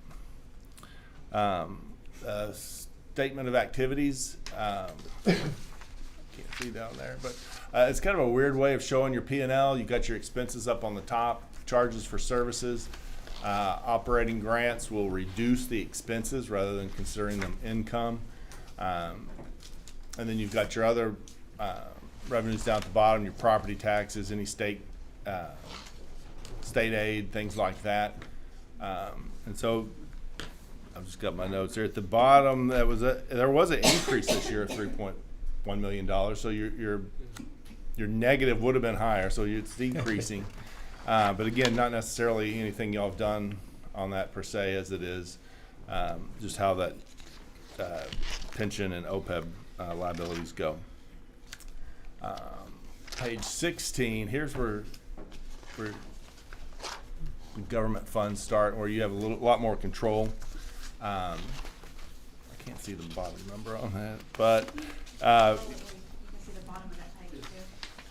that, statement of activities. Can't see down there, but it's kind of a weird way of showing your P&L. You got your expenses up on the top, charges for services. Operating grants will reduce the expenses rather than considering them income. And then you've got your other revenues down at the bottom, your property taxes, any state aid, things like that. And so I've just got my notes here at the bottom. There was an increase this year of $3.1 million. So your negative would have been higher. So it's decreasing. But again, not necessarily anything y'all have done on that per se, as it is just how that pension and OPEB liabilities go. Page 16, here's where government funds start, where you have a lot more control. I can't see the bottom number on that, but You can see the bottom of that page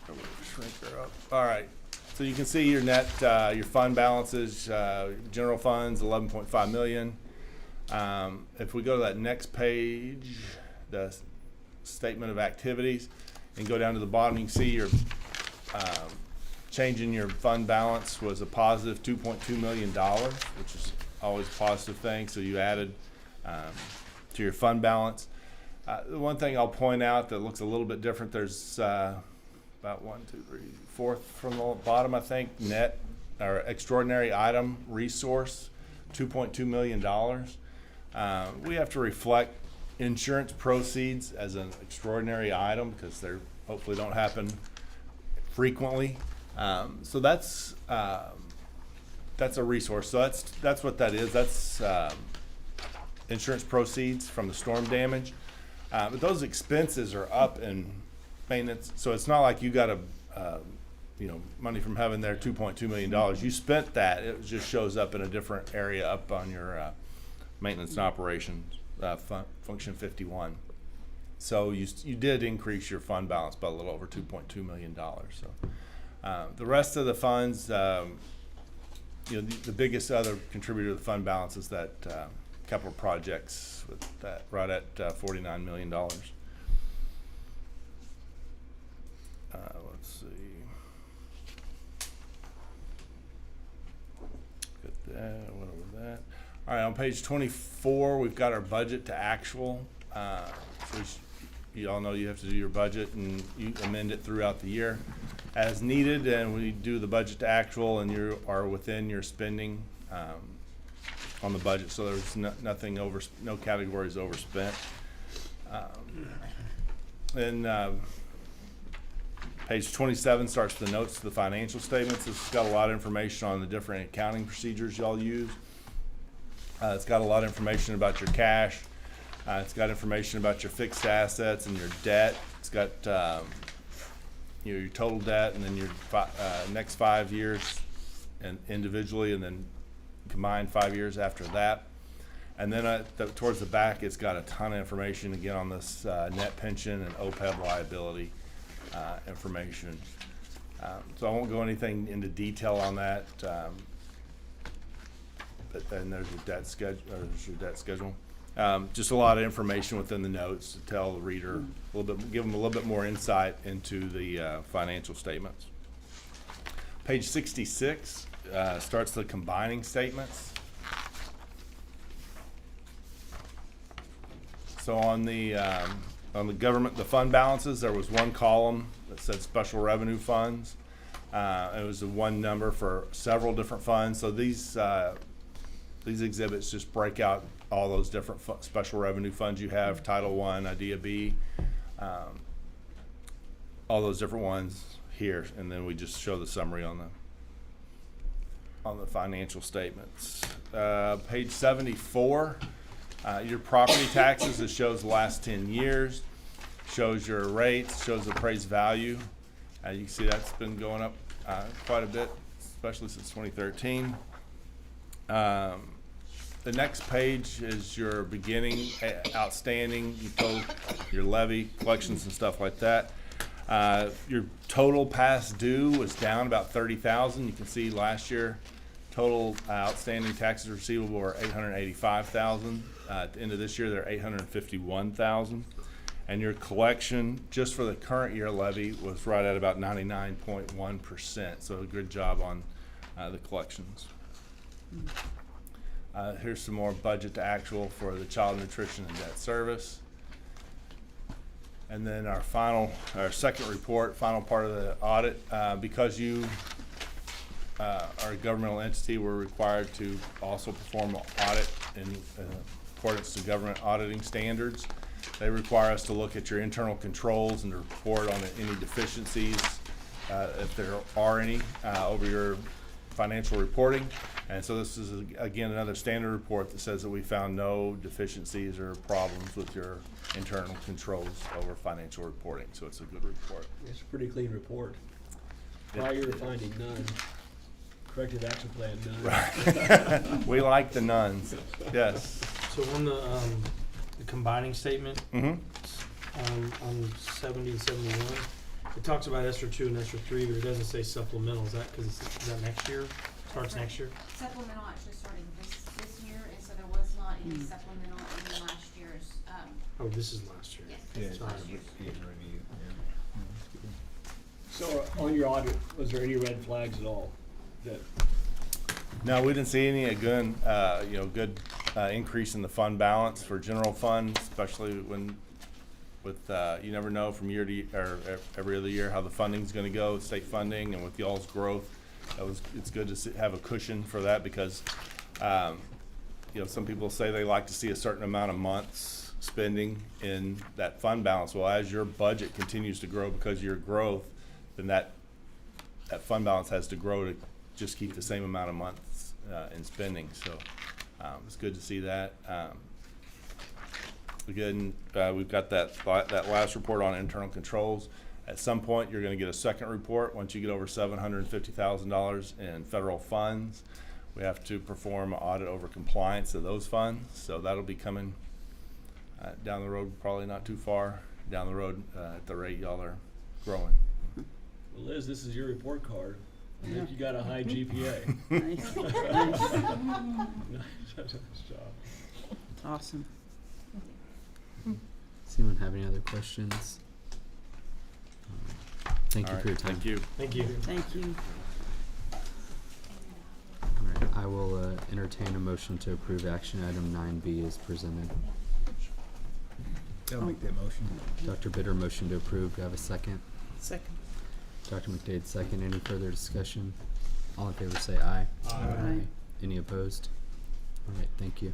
too. shrink her up. All right. So you can see your net, your fund balances, general funds, 11.5 million. If we go to that next page, the statement of activities, and go down to the bottom, you can see your change in your fund balance was a positive $2.2 million, which is always a positive thing. So you added to your fund balance. The one thing I'll point out that looks a little bit different, there's about 1, 2, 3, 4th from the bottom, I think, net or extraordinary item resource, $2.2 million. We have to reflect insurance proceeds as an extraordinary item because they hopefully don't happen frequently. So that's a resource. So that's what that is. That's insurance proceeds from the storm damage. But those expenses are up in maintenance. So it's not like you got money from having there $2.2 million. You spent that. It just shows up in a different area up on your maintenance and operations function 51. So you did increase your fund balance by a little over $2.2 million. So the rest of the funds, the biggest other contributor to the fund balance is that capital projects with that right at $49 million. Let's see. Got that, went over that. All right, on page 24, we've got our budget to actual. So you all know you have to do your budget and you amend it throughout the year as needed, and we do the budget to actual, and you are within your spending on the budget. So there's no categories overspent. Page 27 starts the notes to the financial statements. It's got a lot of information on the different accounting procedures y'all use. It's got a lot of information about your cash. It's got information about your fixed assets and your debt. It's got your total debt, and then your next 5 years and individually, and then combined 5 years after that. And then towards the back, it's got a ton of information again on this net pension and OPEB liability information. So I won't go anything into detail on that. But then there's your debt schedule. Just a lot of information within the notes to tell the reader a little bit, give them a little bit more insight into the financial statements. Page 66 starts the combining statements. So on the government, the fund balances, there was one column that said special revenue funds. It was a one number for several different funds. So these exhibits just break out all those different special revenue funds you have, Title I, IDEA B, all those different ones here, and then we just show the summary on the financial statements. Page 74, your property taxes, it shows the last 10 years, shows your rates, shows the appraised value. You can see that's been going up quite a bit, especially since 2013. The next page is your beginning outstanding, your levy, collections and stuff like that. Your total past due was down about $30,000. You can see last year Total outstanding taxes receivable are $885,000. At the end of this year, they're $851,000. And your collection, just for the current year levy, was right at about 99.1%. So a good job on the collections. Here's some more budget to actual for the child nutrition and debt service. And then our second report, final part of the audit, because you are a governmental entity, we're required to also perform an audit in accordance to government auditing standards. They require us to look at your internal controls and to report on any deficiencies, if there are any, over your financial reporting. And so this is, again, another standard report that says that we found no deficiencies or problems with your internal controls over financial reporting. So it's a good report. It's a pretty clean report. Prior finding none. Corrective action plan, none. Right. We like the nuns. Yes. So on the combining statement, Mm-hmm. on 70 and 71, it talks about ESER 2 and ESER 3, but it doesn't say supplemental. Is that because is that next year? Starts next year? Supplemental actually starting this year, and so there was not any supplemental in last year's, Oh, this is last year. yes, this is last year. So on your audit, was there any red flags at all? That No, we didn't see any good increase in the fund balance for general fund, especially with you never know from year to year or every other year how the funding's going to go, state funding, and with y'all's growth, it's good to have a cushion for that because some people say they like to see a certain amount of months spending in that fund balance. Well, as your budget continues to grow because of your growth, then that fund balance has to grow to just keep the same amount of months in spending. So it's good to see that. Again, we've got that last report on internal controls. At some point, you're going to get a second report once you get over $750,000 in federal funds. We have to perform an audit over compliance of those funds. So that'll be coming down the road, probably not too far down the road at the rate y'all are growing. Well, Liz, this is your report card. I think you got a high GPA. Nice. Nice job. Awesome. Does anyone have any other questions? Thank you for your time. Thank you. Thank you. Thank you. All right, I will entertain a motion to approve action item 9B as presented. I'll make that motion. Dr. Bitter, motion to approve. Do I have a second? Second. Dr. McDade, second. Any further discussion? All in favor say aye. Aye. Any opposed? All right, thank you.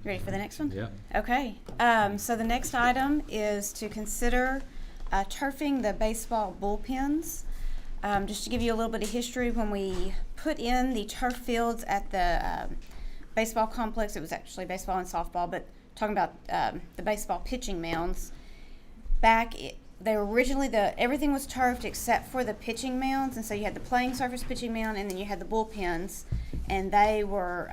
Ready for the next one? Yeah. Okay, so the next item is to consider turfing the baseball bullpens. Just to give you a little bit of history, when we put in the turf fields at the baseball complex, it was actually baseball and softball, but talking about the baseball pitching mounds, they were originally everything was turfed except for the pitching mounds, and so you had the playing surface pitching mound, and then you had the bullpens, and they were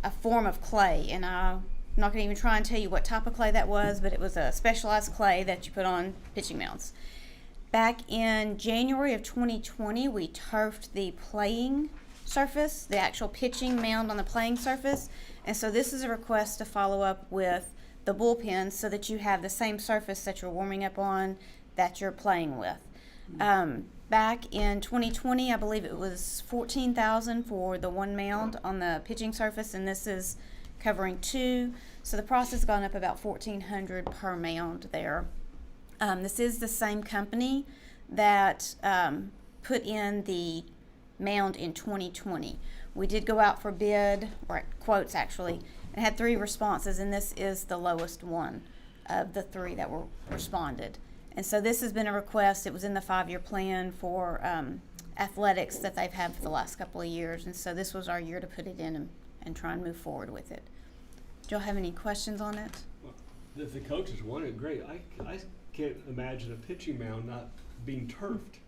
a form of clay, and I'm not going to even try and tell you what type of clay that was, but it was a specialized clay that you put on pitching mounds. Back in January of 2020, we turfed the playing surface, the actual pitching mound on the playing surface, and so this is a request to follow up with the bullpens so that you have the same surface that you're warming up on that you're playing with. Back in 2020, I believe it was $14,000 for the one mound on the pitching surface, and this is covering two. So the price has gone up about $1,400 per mound there. This is the same company that put in the mound in 2020. We did go out for bid, or quotes actually, and had 3 responses, and this is the lowest one of the 3 that were responded. And so this has been a request. It was in the 5-year plan for athletics that they've had for the last couple of years. And so this was our year to put it in and try and move forward with it. Do y'all have any questions on it? If the coaches want it, great. I can't imagine a pitching mound not being turfed.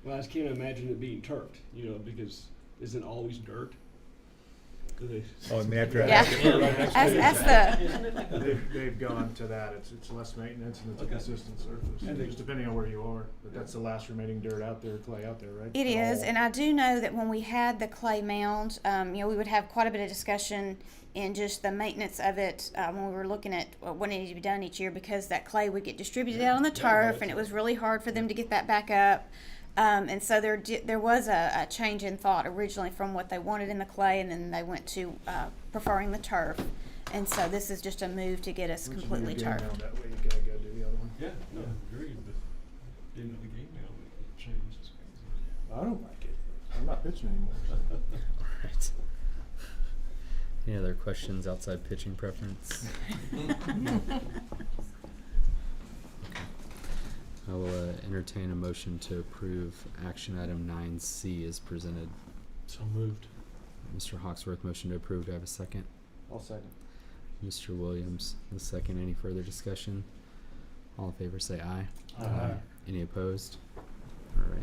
Well, I just can't imagine it being turfed, because isn't it always dirt? Oh, and after. Yeah. That's They've gone to that. It's less maintenance and it's a consistent surface. Just depending on where you are. But that's the last remaining dirt out there, clay out there, right? It is, and I do know that when we had the clay mound, we would have quite a bit of discussion in just the maintenance of it when we were looking at what needed to be done each year, because that clay would get distributed out on the turf, and it was really hard for them to get that back up. And so there was a change in thought originally from what they wanted in the clay, and then they went to preferring the turf. And so this is just a move to get us completely turf. That way you gotta go do the other one. Yeah, no, agreed, but didn't know the game now it changed. It's crazy. I don't like it. I'm not pitching anymore. Alright. Any other questions outside pitching preference? I will entertain a motion to approve action item 9C as presented. So moved. Mr. Hawksworth, motion to approve. Do I have a second? I'll second. Mr. Williams, the second. Any further discussion? All in favor say aye. Aye. Any opposed? All right.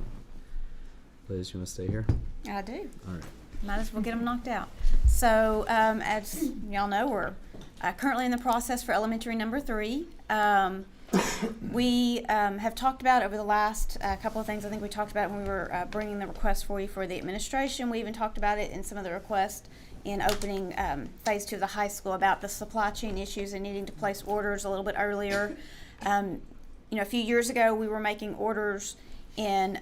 Liz, you want to stay here? I do. All right. Might as well get them knocked out. So, as y'all know, we're currently in the process for elementary number 3. We have talked about over the last couple of things. I think we talked about when we were bringing the request for you for the administration. We even talked about it in some of the requests in opening phase 2 of the high school about the supply chain issues and needing to place orders a little bit earlier. A few years ago, we were making orders in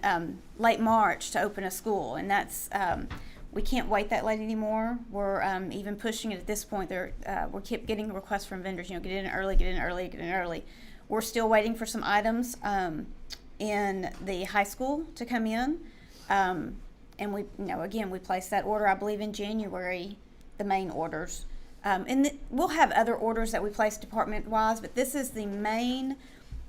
late March to open a school, and that's we can't wait that late anymore. We're even pushing it at this point. We keep getting requests from vendors. Get in early, get in early, get in early. We're still waiting for some items in the high school to come in, and we, again, we placed that order, I believe, in January, the main orders, and we'll have other orders that we place department-wise, but this is the main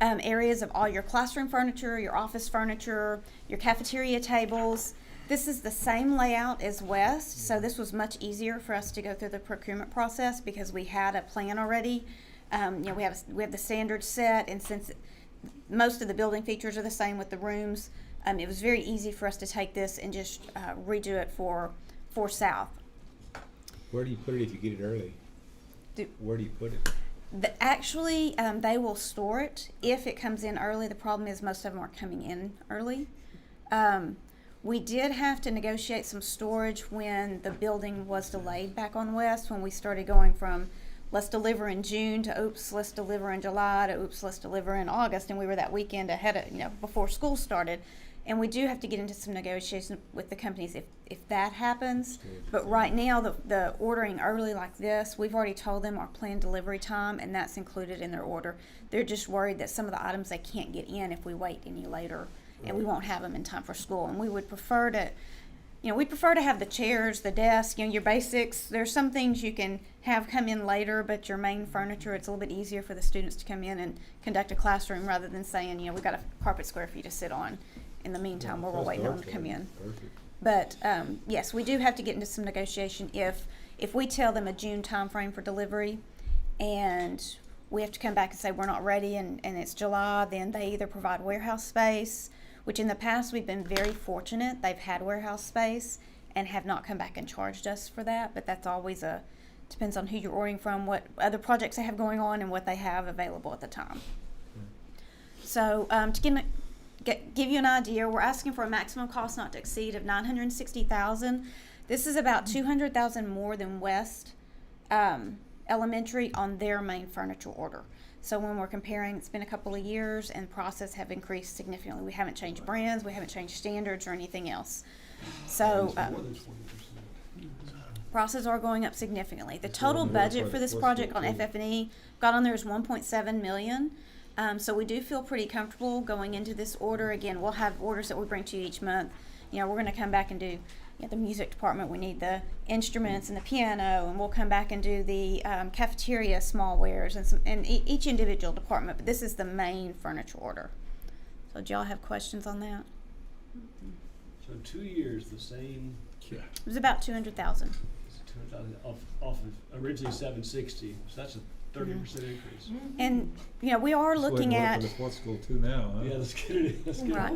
areas of all your classroom furniture, your office furniture, your cafeteria tables. This is the same layout as West, so this was much easier for us to go through the procurement process because we had a plan already. We have the standard set, and since most of the building features are the same with the rooms, it was very easy for us to take this and just redo it for South. Where do you put it if you get it early? Where do you put it? Actually, they will store it if it comes in early. The problem is most of them are coming in early. We did have to negotiate some storage when the building was delayed back on West, when we started going from let's deliver in June to oops, let's deliver in July to oops, let's deliver in August, and we were that weekend ahead of, before school started. And we do have to get into some negotiation with the companies if that happens. But right now, the ordering early like this, we've already told them our planned delivery time, and that's included in their order. They're just worried that some of the items they can't get in if we wait any later, and we won't have them in time for school. And we would prefer to, we'd prefer to have the chairs, the desk, your basics. There's some things you can have come in later, but your main furniture, it's a little bit easier for the students to come in and conduct a classroom rather than saying, we've got a carpet square for you to sit on in the meantime while we're waiting on them to come in. Perfect. But yes, we do have to get into some negotiation if we tell them a June time frame for delivery and we have to come back and say we're not ready and it's July, then they either provide warehouse space, which in the past we've been very fortunate. They've had warehouse space and have not come back and charged us for that, but that's always depends on who you're ordering from, what other projects they have going on, and what they have available at the time. So to give you an idea, we're asking for a maximum cost not to exceed of $960,000. This is about $200,000 more than West Elementary on their main furniture order. So when we're comparing, it's been a couple of years and prices have increased significantly. We haven't changed brands, we haven't changed standards or anything else. So prices are going up significantly. The total budget for this project on FF&E got on there is $1.7 million. So we do feel pretty comfortable going into this order. Again, we'll have orders that we bring to you each month. We're going to come back and do the music department. We need the instruments and the piano, and we'll come back and do the cafeteria small wares and each individual department. But this is the main furniture order. So do y'all have questions on that? So 2 years, the same. It was about $200,000. 200,000 off of originally 760. So that's a 30% increase. And we are looking at. For the sports school too now, huh? Yeah, let's get it. Right.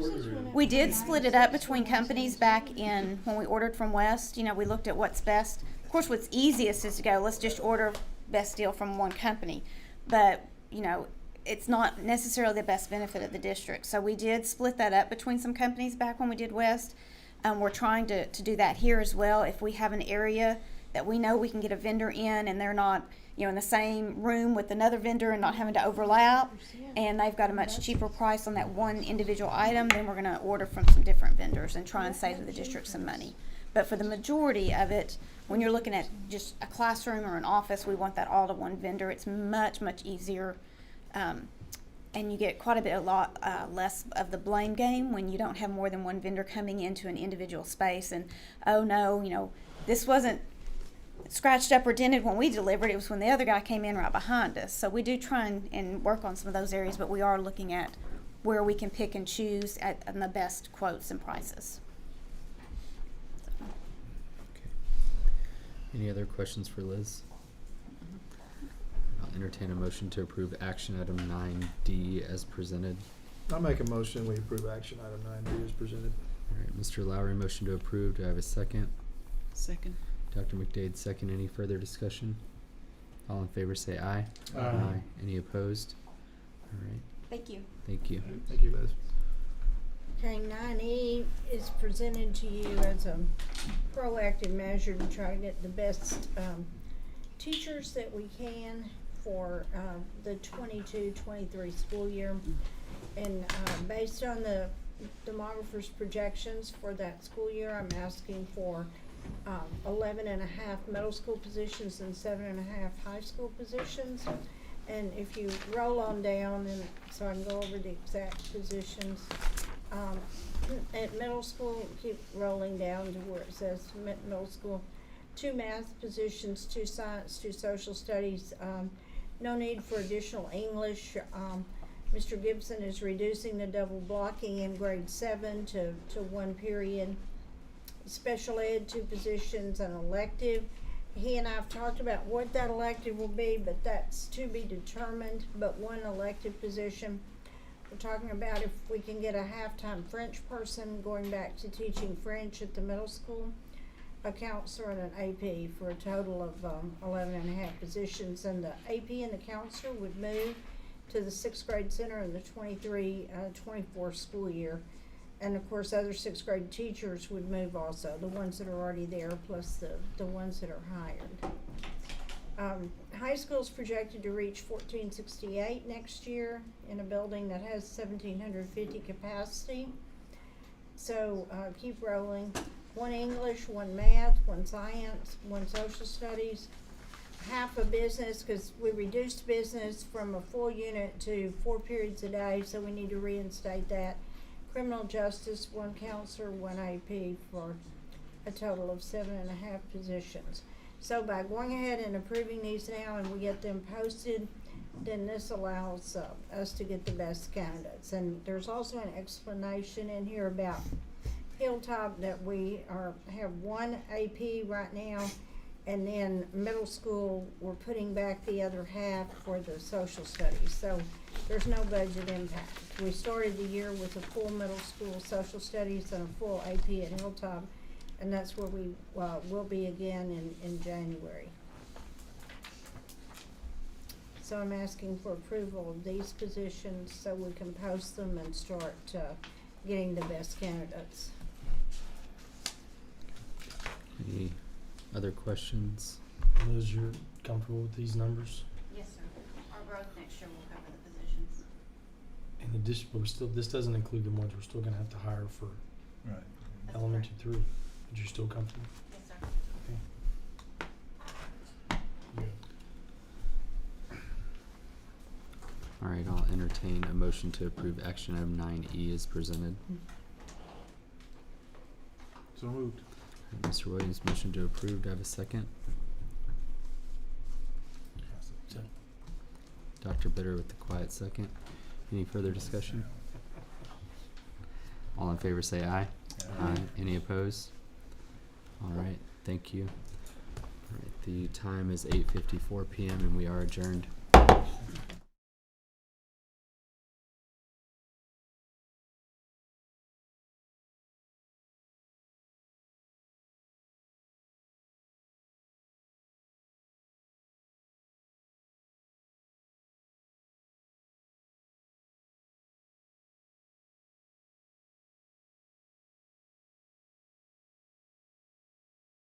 We did split it up between companies back in when we ordered from West. We looked at what's best course, what's easiest is to go, let's just order best deal from one company. But, you know, it's not necessarily the best benefit of the district. So we did split that up between some companies back when we did West. We're trying to do that here as well. If we have an area that we know we can get a vendor in and they're not, you know, in the same room with another vendor and not having to overlap, and they've got a much cheaper price on that one individual item, then we're going to order from some different vendors and try and save the district some money. But for the majority of it, when you're looking at just a classroom or an office, we want that all to one vendor. It's much, much easier. And you get quite a lot less of the blame game when you don't have more than one vendor coming into an individual space and, oh no, you know, this wasn't scratched up or dented when we delivered, it was when the other guy came in right behind us. So we do try and work on some of those areas, but we are looking at where we can pick and choose at the best quotes and prices. Any other questions for Liz? I'll entertain a motion to approve action item 9D as presented. I'll make a motion, we approve action item 9D as presented. All right, Mr. Lowry, motion to approve. Do I have a second? Second. Dr. McDade, second. Any further discussion? All in favor say aye. Aye. Any opposed? All right. Thank you. Thank you. Thank you, Liz. Okay, 9E is presented to you as a proactive measure to try to get the best teachers that we can for the 22-23 school year. And based on the demographer's projections for that school year, I'm asking for 11.5 middle school positions and 7.5 high school positions. And if you roll on down, and so I can go over the exact positions. At middle school, keep rolling down to where it says middle school. 2 math positions, 2 science, 2 social studies. No need for additional English. Mr. Gibson is reducing the double blocking in grade 7 to 1 period. Special ed, 2 positions, an elective. He and I have talked about what that elective will be, but that's to be determined, but 1 elective position. We're talking about if we can get a half-time French person going back to teaching French at the middle school, a counselor and an AP for a total of 11.5 positions. And the AP and the counselor would move to the 6th grade center in the 23-24 school year. And of course, other 6th grade teachers would move also, the ones that are already there plus the ones that are hired. High school is projected to reach 1468 next year in a building that has 1,750 capacity. So keep rolling. 1 English, 1 math, 1 science, 1 social studies. Half a business, because we reduced business from a full unit to 4 periods a day, so we need to reinstate that. Criminal justice, 1 counselor, 1 AP for a total of 7.5 positions. So by going ahead and approving these now and we get them posted, then this allows us to get the best candidates. And there's also an explanation in here about Hilltop that we have 1 AP right now, and then middle school, we're putting back the other half for the social studies. So there's no budget impact. We started the year with a full middle school social studies and a full AP at Hilltop, and that's where we will be again in January. So I'm asking for approval of these positions so we can post them and start getting the best candidates. Any other questions? Liz, you're comfortable with these numbers? Yes, sir. Our growth next year will cover the positions. In addition, but this doesn't include the ones we're still gonna have to hire for elementary 3. But you're still comfortable? Yes, sir. Okay. All right, I'll entertain a motion to approve action item 9E as presented. So moved. Mr. Williams, motion to approve. Do I have a second? Dr. Bitter with the quiet second. Any further discussion? All in favor say aye. Aye. Any opposed? All right, thank you. All right, the time is 8:54 p.m. and we are adjourned.